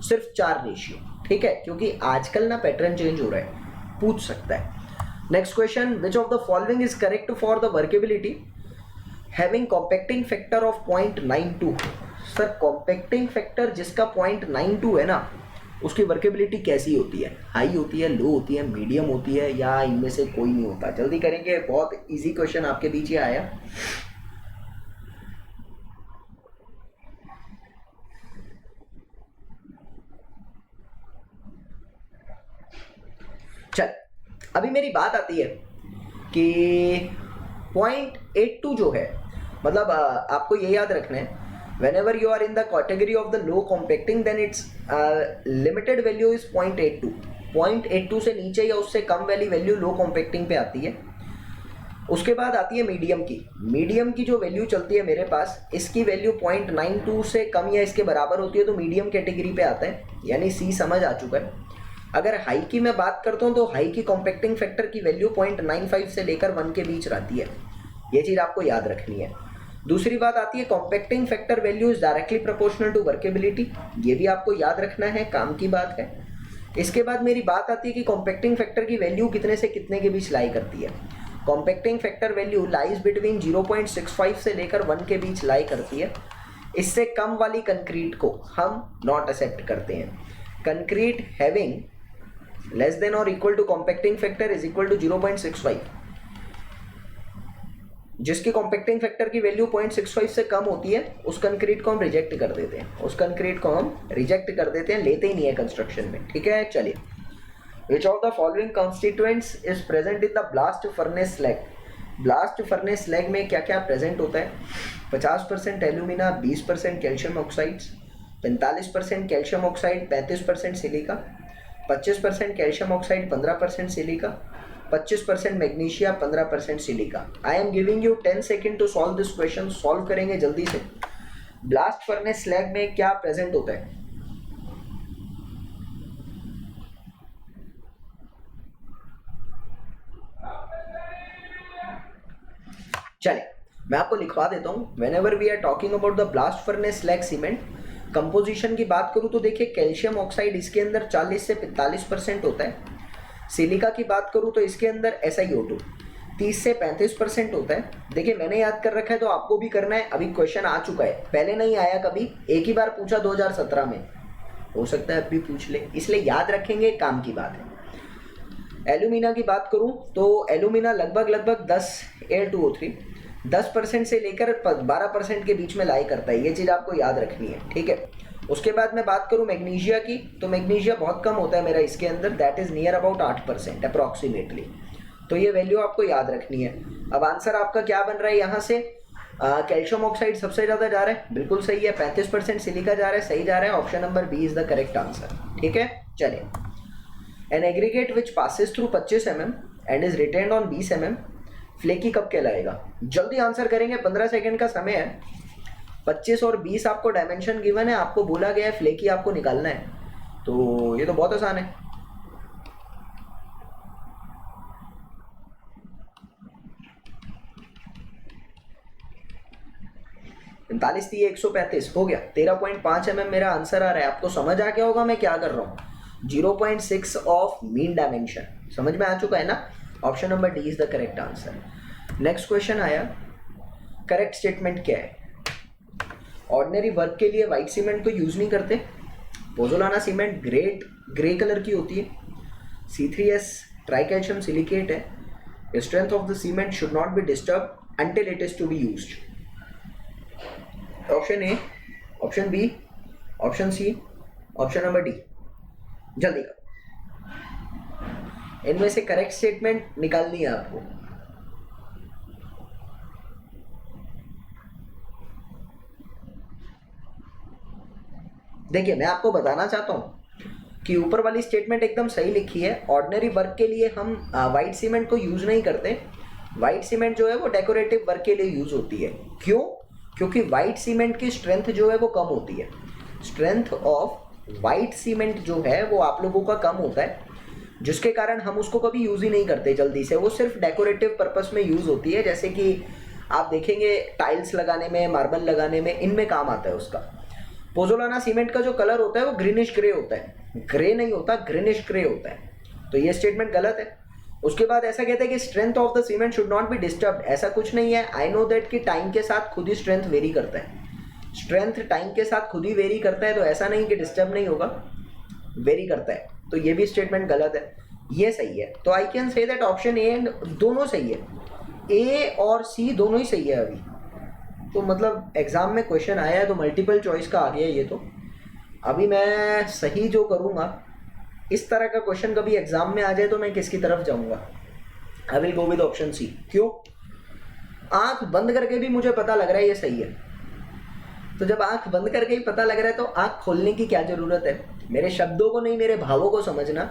सिर्फ 4 रेशियो। ठीक है, क्योंकि आजकल ना पैटर्न चेंज हो रहा है, पूछ सकता है। Next question, which of the following is correct for the workability having compacting factor of 0.92। Sir compacting factor जिसका 0.92 है ना, उसकी वर्केबिलिटी कैसी होती है, हाई होती है, लो होती है, मीडियम होती है, या इनमें से कोई नहीं होता। जल्दी करेंगे, बहुत इजी क्वेश्चन आपके बीच ही आया। चल, अभी मेरी बात आती है कि 0.82 जो है, मतलब आपको ये याद रखना है, whenever you are in the category of the low compacting then its limited value is 0.82। 0.82 से नीचे या उससे कम वाली वैल्यू लो कॉम्पैक्टिंग पे आती है। उसके बाद आती है मीडियम की जो वैल्यू चलती है मेरे पास, इसकी वैल्यू 0.92 से कम या इसके बराबर होती है तो मीडियम कैटेगरी पे आता है, यानी सी समझ आ चुका है। अगर हाई की मैं बात करता हूँ तो हाई की कॉम्पैक्टिंग फैक्टर की वैल्यू 0.95 से लेकर 1 के बीच रहती है, ये चीज़ आपको याद रखनी है। दूसरी बात आती है compacting factor value is directly proportional to workability, ये भी आपको याद रखना है, काम की बात है। इसके बाद मेरी बात आती है कि कॉम्पैक्टिंग फैक्टर की वैल्यू कितने से कितने के बीच लाई करती है। Compacting factor value lies between 0.65 से लेकर 1 के बीच लाई करती है। इससे कम वाली कंक्रीट को हम नॉट एक्सेप्ट करते हैं। कंक्रीट हैविंग लेस देन और equal to compacting factor is equal to 0.65, जिसकी कॉम्पैक्टिंग फैक्टर की वैल्यू 0.65 से कम होती है उस कंक्रीट को हम रिजेक्ट कर देते हैं, उस कंक्रीट को हम रिजेक्ट कर देते हैं, लेते ही नहीं है कंस्ट्रक्शन में। ठीक है, चलिए। Which of the following constituents is present in the blast furnace slag. Blast furnace slag में क्या क्या प्रेजेंट होता है? 50% alumina, 20% calcium oxides, 45% calcium oxide, 35% silica, 25% calcium oxide, 15% silica, 25% magnesia, 15% silica. I am giving you 10 second to solve this question. Solve करेंगे जल्दी से। Blast furnace slag में क्या प्रेजेंट होता है? चले, मैं आपको लिखवा देता हूं। Whenever we are talking about the blast furnace slag cement, composition की बात करूं तो देखिए कैल्शियम ऑक्साइड इसके अंदर 40 से 45% होता है। सिलिका की बात करूं तो इसके अंदर SiO2 30 से 35% होता है। देखिए मैंने याद कर रखा है तो आपको भी करना है। अभी क्वेश्चन आ चुका है, पहले नहीं आया कभी, एक ही बार पूछा 2017 में, हो सकता है अब भी पूछ ले, इसलिए याद रखेंगे, काम की बात है। एल्यूमिना की बात करूं तो एल्यूमिना लगभग 10 Al2O3 10% से लेकर 12% के बीच में लाई करता है, ये चीज़ आपको याद रखनी है। ठीक है, उसके बाद मैं बात करूं मैग्नीशिया की तो मैग्नीशिया बहुत कम होता है मेरा इसके अंदर, that is near about 8% approximately, तो ये वैल्यू आपको याद रखनी है। अब आंसर आपका क्या बन रहा है यहाँ से? कैल्शियम ऑक्साइड सबसे ज़्यादा जा रहा है, बिल्कुल सही है। 35% सिलिका जा रहा है, सही जा रहा है। Option number B is the correct answer. ठीक है, चलिए। An aggregate which passes through 25 mm and is retained on 20 mm flaky कब कहलाएगा? जल्दी आंसर करेंगे, 15 सेकेंड का समय है। 25 और 20 आपको डायमेंशन गिवन है, आपको बोला गया है फ्लेकी आपको निकालना है, तो ये तो बहुत आसान है। पैंतालीस 135 हो गया। 13.5 mm मेरा आंसर आ रहा है। आपको समझ आ गया होगा मैं क्या कर रहा हूँ। 0.6 ऑफ मीन डायमेंशन समझ में आ चुका है ना? Option number D is the correct answer. Next question आया, करेक्ट स्टेटमेंट क्या है? ऑर्डिनरी वर्क के लिए व्हाइट सीमेंट को यूज नहीं करते। पोजोलाना सीमेंट ग्रे कलर की होती है। C3S ट्राइकैल्शियम सिलिकेट है। Strength of the cement should not be disturb until it is to be used. Option A, option B, option C, option number D, जल्दी करो। इनमें से करेक्ट स्टेटमेंट निकालनी है आपको। देखिए मैं आपको बताना चाहता हूं कि ऊपर वाली स्टेटमेंट एकदम सही लिखी है। ऑर्डिनरी वर्क के लिए हम व्हाइट सीमेंट को यूज नहीं करते। व्हाइट सीमेंट जो है वो डेकोरेटिव वर्क के लिए यूज होती है। क्यों? क्योंकि व्हाइट सीमेंट की स्ट्रेंथ जो है वो कम होती है। स्ट्रेंथ ऑफ व्हाइट सीमेंट जो है वो आप लोगों का कम होता है, जिसके कारण हम उसको कभी यूज ही नहीं करते जल्दी से। वो सिर्फ डेकोरेटिव पर्पस में यूज होती है, जैसे कि आप देखेंगे टाइल्स लगाने में, मार्बल लगाने में, इनमें काम आता है उसका। पोजोलाना सीमेंट का जो कलर होता है वो ग्रीनिश ग्रे होता है, ग्रे नहीं होता, ग्रीनिश ग्रे होता है, तो ये स्टेटमेंट गलत है। उसके बाद ऐसा कहते हैं कि strength of the cement should not be disturb. ऐसा कुछ नहीं है। आई नो दैट कि टाइम के साथ खुद ही स्ट्रेंथ वेरी करता है। स्ट्रेंथ टाइम के साथ खुद ही वेरी करता है, तो ऐसा नहीं कि डिस्टर्ब नहीं होगा, वेरी करता है। तो ये भी स्टेटमेंट गलत है, ये सही है। तो आई can say that option A and दोनों सही है, ए और सी दोनों ही सही है अभी। तो मतलब एग्जाम में क्वेश्चन आया है तो मल्टीपल चॉइस का आ गया ये। तो अभी मैं सही जो करूँगा, इस तरह का क्वेश्चन कभी एग्जाम में आ जाए तो मैं किसकी तरफ जाऊँगा? I will go with option C. क्यों? आंख बंद करके भी मुझे पता लग रहा है ये सही है। तो जब आंख बंद करके ही पता लग रहा है तो आंख खोलने की क्या जरूरत है? मेरे शब्दों को नहीं, मेरे भावों को समझना।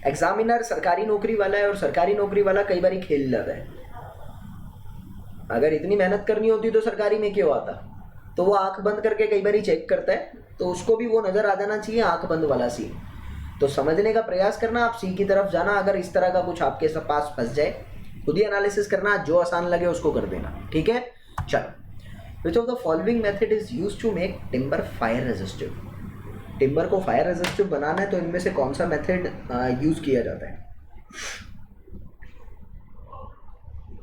एग्जामिनर सरकारी नौकरी वाला है और सरकारी नौकरी वाला कई बार खेल लेता है। अगर इतनी मेहनत करनी होती तो सरकारी में क्यों आता? तो वो आंख बंद करके कई बार चेक करता है, तो उसको भी वो नजर आ जाना चाहिए आंख बंद वाला सी। तो समझने का प्रयास करना, आप सी की तरफ जाना। अगर इस तरह का कुछ आपके पास फंस जाए, खुद ही एनालिसिस करना, जो आसान लगे उसको कर देना। ठीक है, चलो which of the following method is use to make timber fire resistive? Timber को फायर रेजिस्टिव बनाना है तो इनमें से कौन सा मेथड यूज किया जाता है?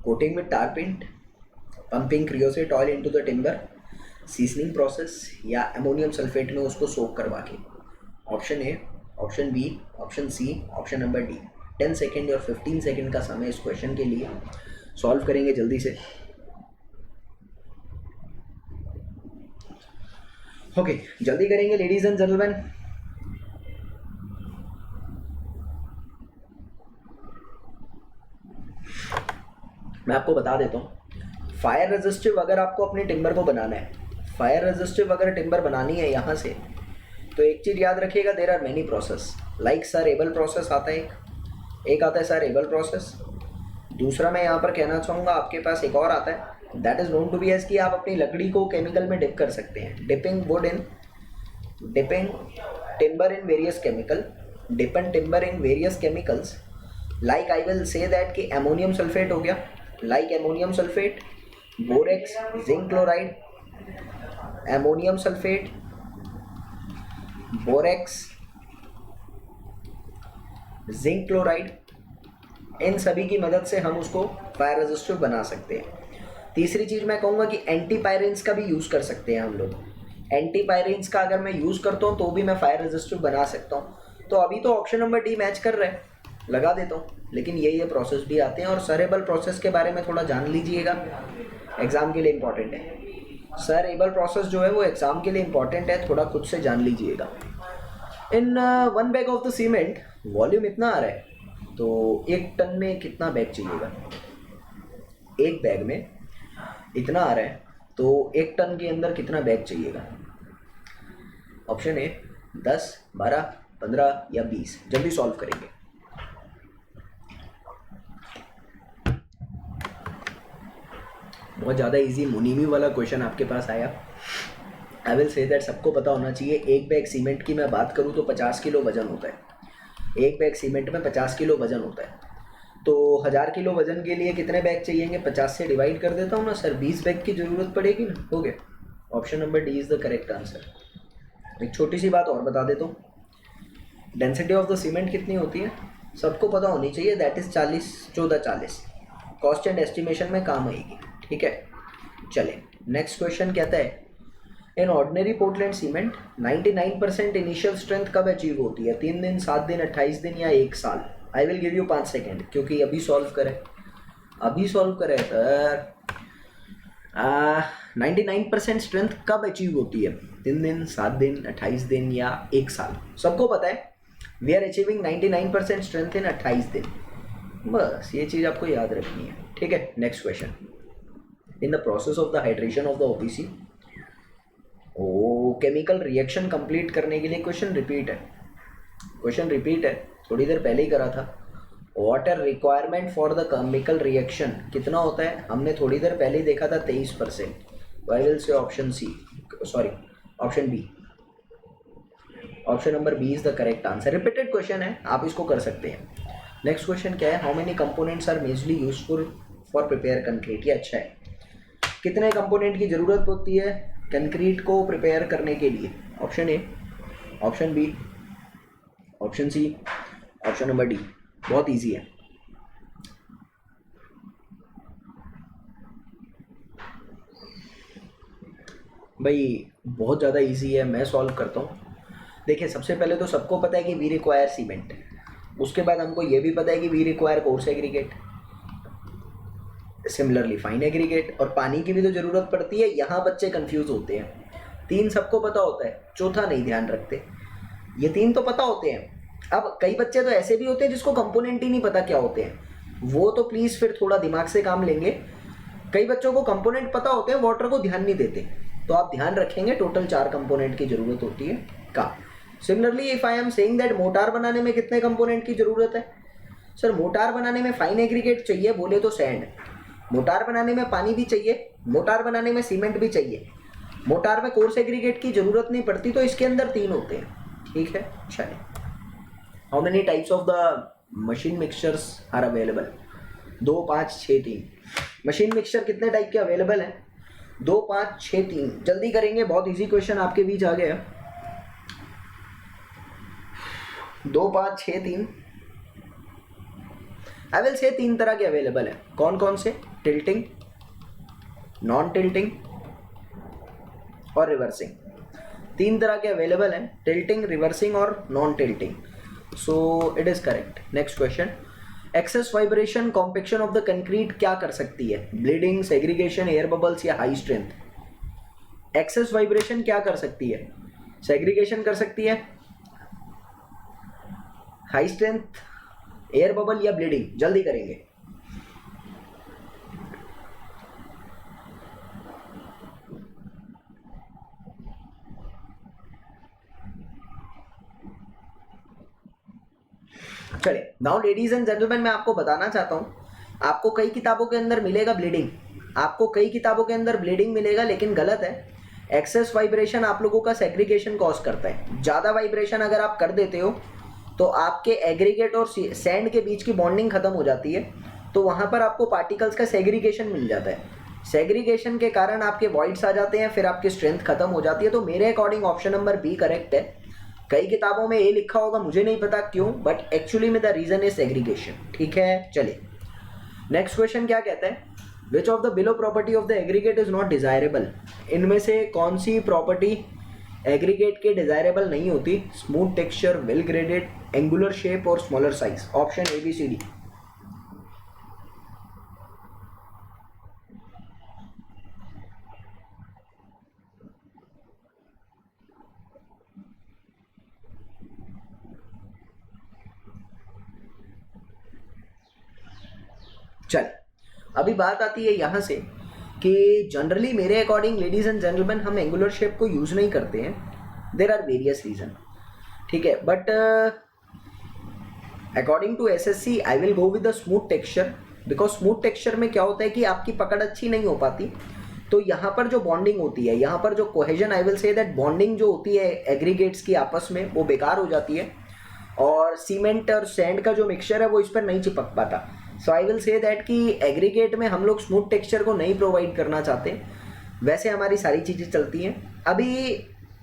Coating with tar paint, pumping creosote oil into the timber, seasoning process, या अमोनियम सल्फेट में उसको सोक करवा के? Option A, option B, option C, option number D. 10 second और 15 सेकेंड का समय इस क्वेश्चन के लिए। सॉल्व करेंगे जल्दी से। ओके, जल्दी करेंगे लेडीज एंड जेंटलमैन। मैं आपको बता देता हूँ, फायर रेजिस्टिव अगर आपको अपने टिम्बर को बनाना है, फायर रेजिस्टिव अगर टिम्बर बनानी है यहाँ से, तो एक चीज़ याद रखिएगा, there are many process. Like sir Abel process आता है, एक आता है सर एबल प्रोसेस। दूसरा मैं यहाँ पर कहना चाहूँगा आपके पास एक और आता है, that is known to be as कि आप अपनी लकड़ी को केमिकल में डिप कर सकते हैं। Dipping timber in various chemical, depend timber in various chemicals. Like I will say that कि अमोनियम सल्फेट हो गया, like ammonium sulphate, borax, zinc chloride, ammonium sulphate, borax, zinc chloride, इन सभी की मदद से हम उसको फायर रेजिस्टिव बना सकते हैं। तीसरी चीज़ मैं कहूँगा कि एंटीपायरेंस का भी यूज़ कर सकते हैं हम लोग। एंटीपायरेंस का अगर मैं यूज़ करता हूँ तो भी मैं फायर रेजिस्टिव बना सकता हूँ। तो अभी तो ऑप्शन नंबर डी मैच कर रहा है, लगा देता हूँ। लेकिन ये प्रोसेस भी आते हैं, और सर एबल प्रोसेस के बारे में थोड़ा जान लीजिएगा, एग्ज़ाम के लिए इम्पॉर्टेंट है। सर एबल प्रोसेस जो है वो एग्ज़ाम के लिए इम्पॉर्टेंट है, थोड़ा खुद से जान लीजिएगा। इन 1 bag of the cement volume इतना आ रहा है, तो 1 टन में कितना बैग चाहिएगा? एक बैग में इतना आ रहा है, तो 1 टन के अंदर कितना बैग चाहिएगा? ऑप्शन ए 10, 12, 15 या 20। जल्दी सॉल्व करेंगे। बहुत ज़्यादा इजी मुनीमी वाला क्वेश्चन आपके पास आया। आई विल से दैट सबको पता होना चाहिए। एक बैग सीमेंट की मैं बात करूँ तो 50 किलो वजन होता है। एक बैग सीमेंट में 50 किलो वजन होता है, तो 1000 किलो वजन के लिए कितने बैग चाहिएंगे? 50 से डिवाइड कर देता हूँ ना सर, 20 बैग की ज़रूरत पड़ेगी ना। हो गया, option number D is the correct answer. एक छोटी सी बात और बता देता हूँ, डेंसिटी ऑफ द सीमेंट कितनी होती है सबको पता होनी चाहिए, that is 1440। Cost and estimation में काम आएगी, ठीक है। चले नेक्स्ट क्वेश्चन कहता है, in ordinary Portland cement 99% initial strength कब अचीव होती है? 3 दिन, 7 दिन, 28 दिन या 1 साल? आई विल गिव यू 5 सेकेंड, क्योंकि अभी सॉल्व करें सर। 99% स्ट्रेंथ कब अचीव होती है? 3 दिन, 7 दिन, 28 दिन या 1 साल? सबको पता है we are achieving 99% strength in 28 दिन। बस ये चीज़ आपको याद रखनी है, ठीक है। Next question, in the process of the hydration of the OPC, chemical reaction complete करने के लिए क्वेश्चन रिपीट है, थोड़ी देर पहले ही करा था। Water requirement for the chemical reaction कितना होता है? हमने थोड़ी देर पहले ही देखा था 23%। I will say option B. Option number B is the correct answer. Repeated question है, आप इसको कर सकते हैं। नेक्स्ट क्वेश्चन क्या है, how many components are majorly useful for prepare concrete? ये अच्छा है, कितने कंपोनेंट की ज़रूरत होती है कंक्रीट को प्रिपेयर करने के लिए? Option A, option B, option C, option number D. बहुत इजी है। भाई बहुत ज़्यादा इजी है, मैं सॉल्व करता हूँ। देखिए सबसे पहले तो सबको पता है कि वी रिक्वायर सीमेंट, उसके बाद हमको ये भी पता है कि we require coarse aggregate, similarly fine aggregate, और पानी की भी तो ज़रूरत पड़ती है। यहाँ बच्चे कंफ्यूज होते हैं। 3 सबको पता होता है, चौथा नहीं ध्यान रखते। ये 3 तो पता होते हैं। अब कई बच्चे तो ऐसे भी होते हैं जिसको कंपोनेंट ही नहीं पता क्या होते हैं, वो तो प्लीज़ फिर थोड़ा दिमाग से काम लेंगे। कई बच्चों को कंपोनेंट पता होते हैं, वाटर को ध्यान नहीं देते, तो आप ध्यान रखेंगे टोटल 4 कंपोनेंट की ज़रूरत होती है का। Similarly if I am saying that motor बनाने में कितने कंपोनेंट की ज़रूरत है? सर मोटार बनाने में फाइन एग्रीगेट चाहिए, बोले तो सैंड। मोटार बनाने में पानी भी चाहिए, मोटार बनाने में सीमेंट भी चाहिए, मोटार में कोर्स एग्रीगेट की ज़रूरत नहीं पड़ती, तो इसके अंदर 3 होते हैं, ठीक है। चलिए, how many types of the machine mixtures are available? 2, 5, 6, 3। Machine mixture कितने टाइप के अवेलेबल हैं? 2 5 6 3 जल्दी करेंगे, बहुत इजी क्वेश्चन आपके बीच आ गया। 2 5 6 3 आई विल से 3 तरह के अवेलेबल है। कौन कौन से? टिल्टिंग, नॉन टिल्टिंग और रिवर्सिंग। 3 तरह के अवेलेबल हैं, टिल्टिंग, रिवर्सिंग और non tilting. So it is correct. Next question, excess vibration compaction of the concrete क्या कर सकती है? ब्लीडिंग, सेग्रीगेशन, एयर बबल्स या हाई स्ट्रेंथ? एक्सेस वाइब्रेशन क्या कर सकती है? सेग्रीगेशन कर सकती है, हाई स्ट्रेंथ, एयर बबल या ब्लीडिंग? जल्दी करेंगे। चलिए, नाउ लेडीज एंड जेंटलमैन, मैं आपको बताना चाहता हूँ, आपको कई किताबों के अंदर मिलेगा ब्लीडिंग, आपको कई किताबों के अंदर ब्लीडिंग मिलेगा, लेकिन गलत है। एक्सेस वाइब्रेशन आप लोगों का सेग्रीगेशन कॉज करता है। ज़्यादा वाइब्रेशन अगर आप कर देते हो तो आपके एग्रीगेट और सैंड के बीच की बॉन्डिंग खत्म हो जाती है, तो वहाँ पर आपको पार्टिकल्स का सेग्रीगेशन मिल जाता है। सेग्रीगेशन के कारण आपके वॉइड्स आ जाते हैं, फिर आपकी स्ट्रेंथ खत्म हो जाती है। तो मेरे according option number B correct है। कई किताबों में ए लिखा होगा, मुझे नहीं पता क्यों, बट एक्चुअली में द रीजन इज सेग्रीगेशन। ठीक है, चलिए नेक्स्ट क्वेश्चन क्या कहता है? Which of the below property of the aggregate is not desirable? इनमें से कौन सी प्रॉपर्टी एग्रीगेट के डिजायरेबल नहीं होती? Smooth texture, well graded, angular shape और smaller size. Option A B C D. चल, अभी बात आती है यहाँ से कि जनरली मेरे अकॉर्डिंग लेडीज एंड जेंटलमैन हम एंगुलर शेप को यूज़ नहीं करते हैं। देर आर वेरियस रीजन, ठीक है, but according to SSC I will go with the smooth texture, because smooth texture में क्या होता है कि आपकी पकड़ अच्छी नहीं हो पाती, तो यहाँ पर जो बॉन्डिंग होती है, यहाँ पर जो cohesion, I will say that bonding जो होती है एग्रीगेट्स की आपस में, वो बेकार हो जाती है और सीमेंट और सैंड का जो मिक्सचर है वो इस पर नहीं चिपक पाता। सो आई विल से दैट कि एग्रीगेट में हम लोग स्मूथ टेक्सचर को नहीं प्रोवाइड करना चाहते। वैसे हमारी सारी चीज़ें चलती हैं। अभी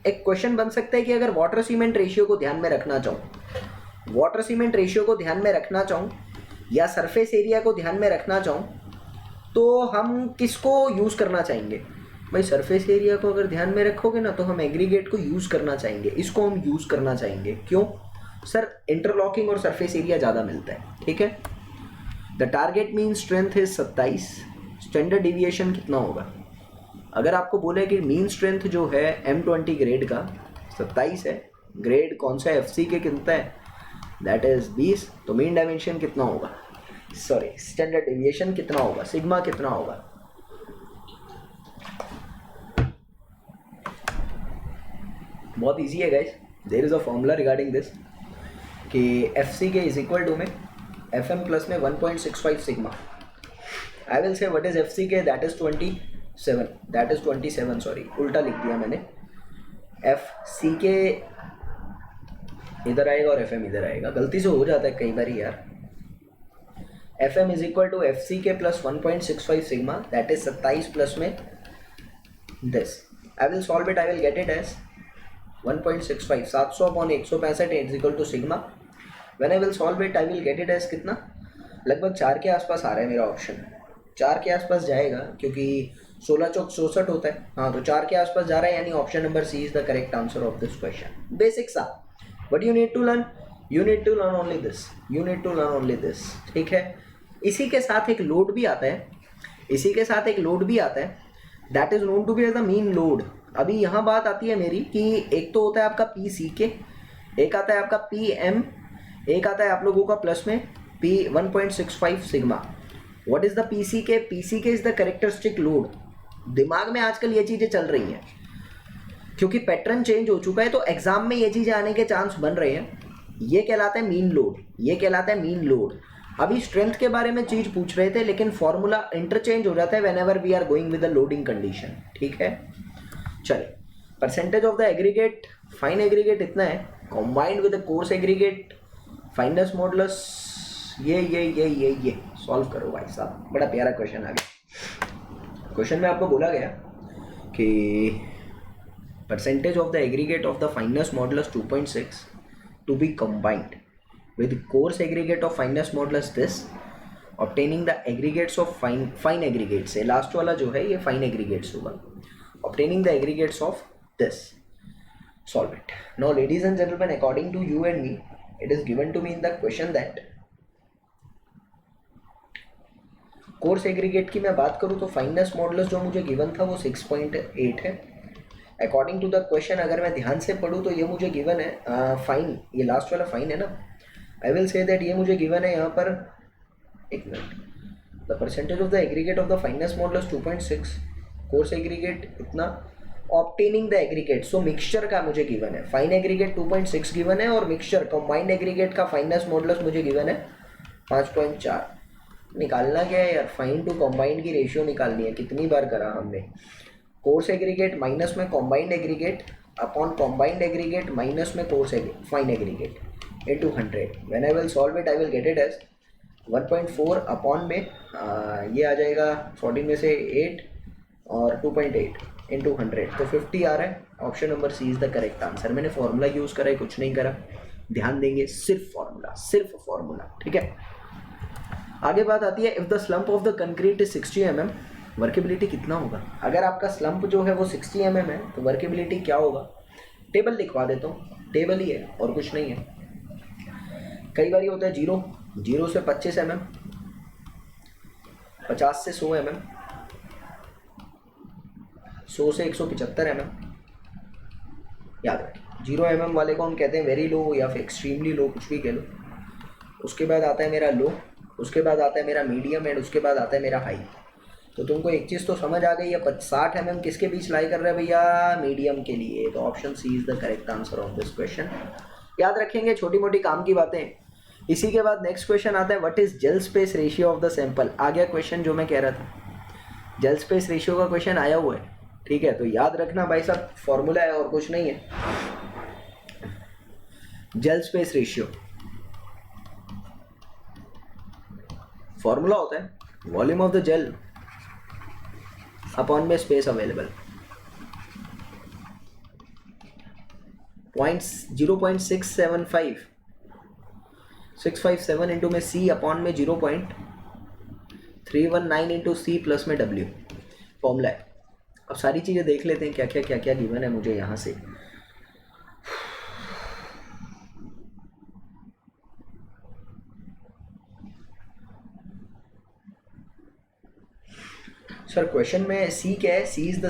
एक क्वेश्चन बन सकता है कि अगर वाटर सीमेंट रेशियो को ध्यान में रखना चाहूँ, वाटर सीमेंट रेशियो को ध्यान में रखना चाहूँ या सरफेस एरिया को ध्यान में रखना चाहूँ, तो हम किसको यूज़ करना चाहेंगे? भाई सरफेस एरिया को अगर ध्यान में रखोगे ना, तो हम एग्रीगेट को यूज़ करना चाहेंगे, इसको हम यूज़ करना चाहेंगे। क्यों सर? इंटरलॉकिंग और सरफेस एरिया ज़्यादा मिलता है। ठीक है, the target mean strength is 27, standard deviation कितना होगा? अगर आपको बोले कि मीन स्ट्रेंथ जो है M20 ग्रेड का 27 है, ग्रेड कौन सा FC के कितना है, दैट इज 20, तो मीन डायमेंशन कितना होगा, सॉरी स्टैंडर्ड डिविएशन कितना होगा, सिग्मा कितना होगा? बहुत इजी है guys, there is a formula regarding this कि FC K is equal to में FM प्लस में 1.65 sigma. I will say what is FC K, that is 27, sorry उल्टा लिख दिया मैंने। FC के इधर आएगा और FM इधर आएगा, गलती से हो जाता है कई बार यार। FM is equal to FC के plus 1.65 sigma, that is 27 plus में this. I will solve it, I will get it as 1.65, 700/165 is equal to sigma. When I will solve it, I will get it as कितना, लगभग 4 के आसपास आ रहा है मेरा option. 4 के आसपास जाएगा क्योंकि 16 चौक 64 होता है। हाँ, तो 4 के आसपास जा रहा है, यानी option number C is the correct answer of this question. Basic सा, but you need to learn, you need to learn only this, you need to learn only this. ठीक है, इसी के साथ एक लोड भी आता है, इसी के साथ एक लोड भी आता है, that is known to be as the mean load. अभी यहाँ बात आती है मेरी कि एक तो होता है आपका PCK, एक आता है आपका PM, एक आता है आप लोगों का प्लस में P 1.65 sigma. What is the PCK? PCK is the characteristic load. दिमाग में आजकल ये चीज़ें चल रही हैं क्योंकि पैटर्न चेंज हो चुका है, तो एग्जाम में ये चीज़ें आने के चांस बन रहे हैं। ये कहलाता है मीन लोड, ये कहलाता है मीन लोड। अभी स्ट्रेंथ के बारे में चीज़ पूछ रहे थे, लेकिन फॉर्मूला इंटरचेंज हो जाता है whenever we are going with the loading condition. ठीक है, चलिए percentage of the aggregate, fine aggregate इतना है, combined with the coarse aggregate, fineness modulus, ये सॉल्व करो भाई साहब। बड़ा प्यारा क्वेश्चन आ गया। क्वेश्चन में आपको बोला गया कि percentage of the aggregate of the fineness modulus 2.6 to be combined with coarse aggregate of fineness modulus this, obtaining the aggregates of fine aggregates से लास्ट वाला जो है ये fine aggregates होगा, obtaining the aggregates of this, solve it. Now ladies and gentlemen, according to you and me, it is given to me in the question that coarse aggregate की मैं बात करूँ तो फाइननेस मॉडुलस जो मुझे given था वो 6.8 है. अकॉर्डिंग टू द क्वेश्चन अगर मैं ध्यान से पढ़ूँ तो ये मुझे गिवन है फाइन, ये लास्ट वाला फाइन है ना. आई विल से दैट ये मुझे गिवन है यहाँ पर, एक minute, the percentage of the aggregate of the fineness modulus 2.6, coarse aggregate इतना, obtaining the aggregate, so mixture का मुझे गिवन है. फाइन एग्रीगेट 2.6 गिवन है और मिक्सचर कंबाइंड एग्रीगेट का फाइननेस मॉडुलस मुझे गिवन है 5.4. निकालना क्या है यार, फाइन टू कंबाइंड की रेशियो निकालनी है. कितनी बार करा हमने, कोर्स एग्रीगेट माइनस में combined aggregate upon combined aggregate minus में coarse fine aggregate into 100. When I will solve it I will get it as 1.4 upon में ये आ जाएगा 14 में से 8 और 2.8 इंटू 100, तो 50 आ रहा है. Option number C is the correct answer. मैंने फॉर्मूला यूज़ करा है, कुछ नहीं करा, ध्यान देंगे सिर्फ फॉर्मूला, ठीक है. आगे बात आती है, if the slump of the concrete is 60 mm, workability कितना होगा. अगर आपका स्लम्प जो है वो 60 mm है तो वर्केबिलिटी क्या होगा. टेबल लिखवा देता हूँ, टेबल ही है और कुछ नहीं है. कई बार होता है 0 से 25 mm, 50 से 100 mm, 100 से 175 mm. याद रखें 0 mm वाले को हम कहते हैं वेरी लो या फिर एक्सट्रीमली लो, कुछ भी कह लो. उसके बाद आता है मेरा लो, उसके बाद आता है मेरा मीडियम एंड उसके बाद आता है मेरा हाई. तो तुमको एक चीज़ तो समझ आ गई है, 60 mm किसके बीच लाई कर रहा है भैया, मीडियम के लिए. तो option C is the correct answer of this question. याद रखेंगे, छोटी मोटी काम की बातें. इसी के बाद नेक्स्ट क्वेश्चन आता है, what is gel space ratio of the sample. आ गया क्वेश्चन जो मैं कह रहा था, जेल स्पेस रेशियो का क्वेश्चन आया हुआ है, ठीक है. तो याद रखना भाई साहब, फॉर्मूला है और कुछ नहीं है. जेल स्पेस रेशियो फॉर्मूला होता है volume of the gel upon में स्पेस अवेलेबल. 0.657 इंटू में सी अपॉन में 0.319 इंटू सी प्लस में डब्ल्यू फॉर्मूला है. अब सारी चीज़ें देख लेते हैं क्या क्या गिवन है मुझे यहाँ से. सर क्वेश्चन में सी क्या है, C is the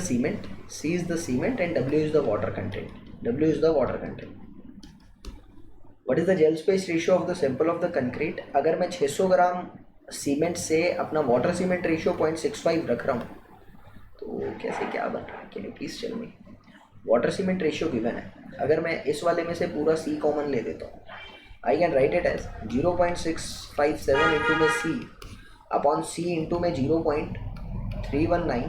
cement and W is the water content. What is the gel space ratio of the sample of the concrete. अगर मैं 600 ग्राम सीमेंट से अपना वाटर सीमेंट रेशियो 0.65 रख रहा हूँ तो कैसे क्या बन रहा है, can you please tell me. Water cement ratio given है. अगर मैं इस वाले में से पूरा सी कॉमन ले लेता हूँ, I can write it as 0.657 into में सी अपॉन सी इंटू में 0.319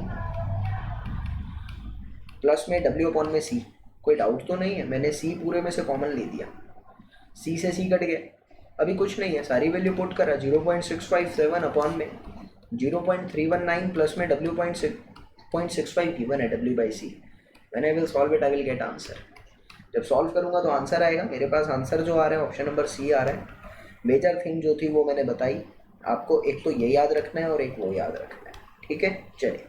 प्लस में डब्ल्यू अपॉन में सी. कोई डाउट तो नहीं है, मैंने सी पूरे में से कॉमन ले दिया, सी से सी कट गया, अभी कुछ नहीं है, सारी वैल्यू पुट करा. 0.657 अपॉन में 0.319 प्लस में W.65 गिवन है W by C. When I will solve it I will get answer. जब सॉल्व करूँगा तो आंसर आएगा. मेरे पास आंसर जो आ रहा है ऑप्शन नंबर सी आ रहा है. मेजर थिंग जो थी वो मैंने बताई आपको, एक तो ये याद रखना है और एक वो याद रखना है, ठीक है. चलिए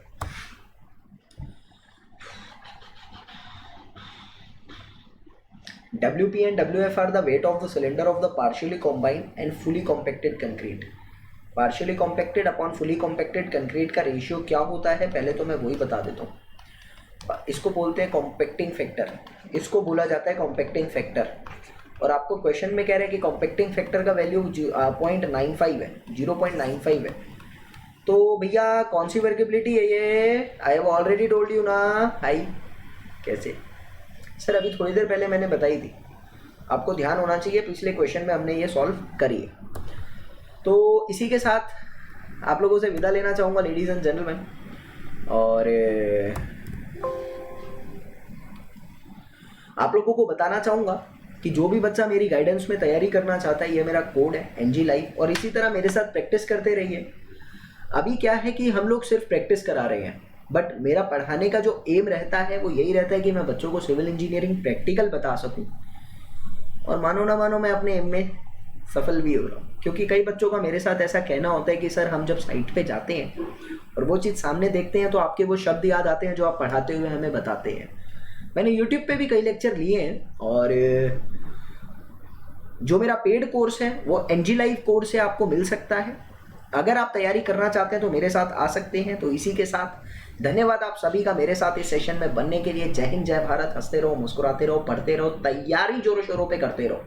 WP and WF are the weight of the cylinder of the partially combined and fully compacted concrete. Partially compacted upon fully compacted concrete का रेशियो क्या होता है, पहले तो मैं वही बता देता हूँ. इसको बोलते हैं कॉम्पैक्टिंग फैक्टर, इसको बोला जाता है कॉम्पैक्टिंग फैक्टर. और आपको क्वेश्चन में कह रहे हैं कि कॉम्पैक्टिंग फैक्टर का वैल्यू 0.95 है, 0.95 है. तो भैया कौन सी वर्केबिलिटी है ये, I have already told you ना. हाई कैसे सर, अभी थोड़ी देर पहले मैंने बताई थी. आपको ध्यान होना चाहिए, पिछले क्वेश्चन में हमने ये सॉल्व करी है. तो इसी के साथ आप लोगों से विदा लेना चाहूँगा लेडीज़ एंड जेंटलमैन. और आप लोगों को बताना चाहूँगा कि जो भी बच्चा मेरी गाइडेंस में तैयारी करना चाहता है, ये मेरा कोड है NG लाइव, और इसी तरह मेरे साथ प्रैक्टिस करते रहिए. अभी क्या है कि हम लोग सिर्फ प्रैक्टिस करा रहे हैं, बट मेरा पढ़ाने का जो एम रहता है वो यही रहता है कि मैं बच्चों को सिविल इंजीनियरिंग प्रैक्टिकल बता सकूं, और मानो ना मानो मैं अपने एम में सफल भी हो रहा हूँ। क्योंकि कई बच्चों का मेरे साथ ऐसा कहना होता है कि सर हम जब साइट पे जाते हैं और वो चीज़ सामने देखते हैं तो आपके वो शब्द याद आते हैं जो आप पढ़ाते हुए हमें बताते हैं। मैंने यूट्यूब पे भी कई लेक्चर लिए हैं, और जो मेरा पेड कोर्स है वो NG लाइव कोर्स है, आपको मिल सकता है। अगर आप तैयारी करना चाहते हैं तो मेरे साथ आ सकते हैं। तो इसी के साथ धन्यवाद आप सभी का मेरे साथ इस सेशन में बनने के लिए। जय हिंद, जय भारत। हंसते रहो, मुस्कुराते रहो, पढ़ते रहो, तैयारी जोरों शोरों पे करते रहो।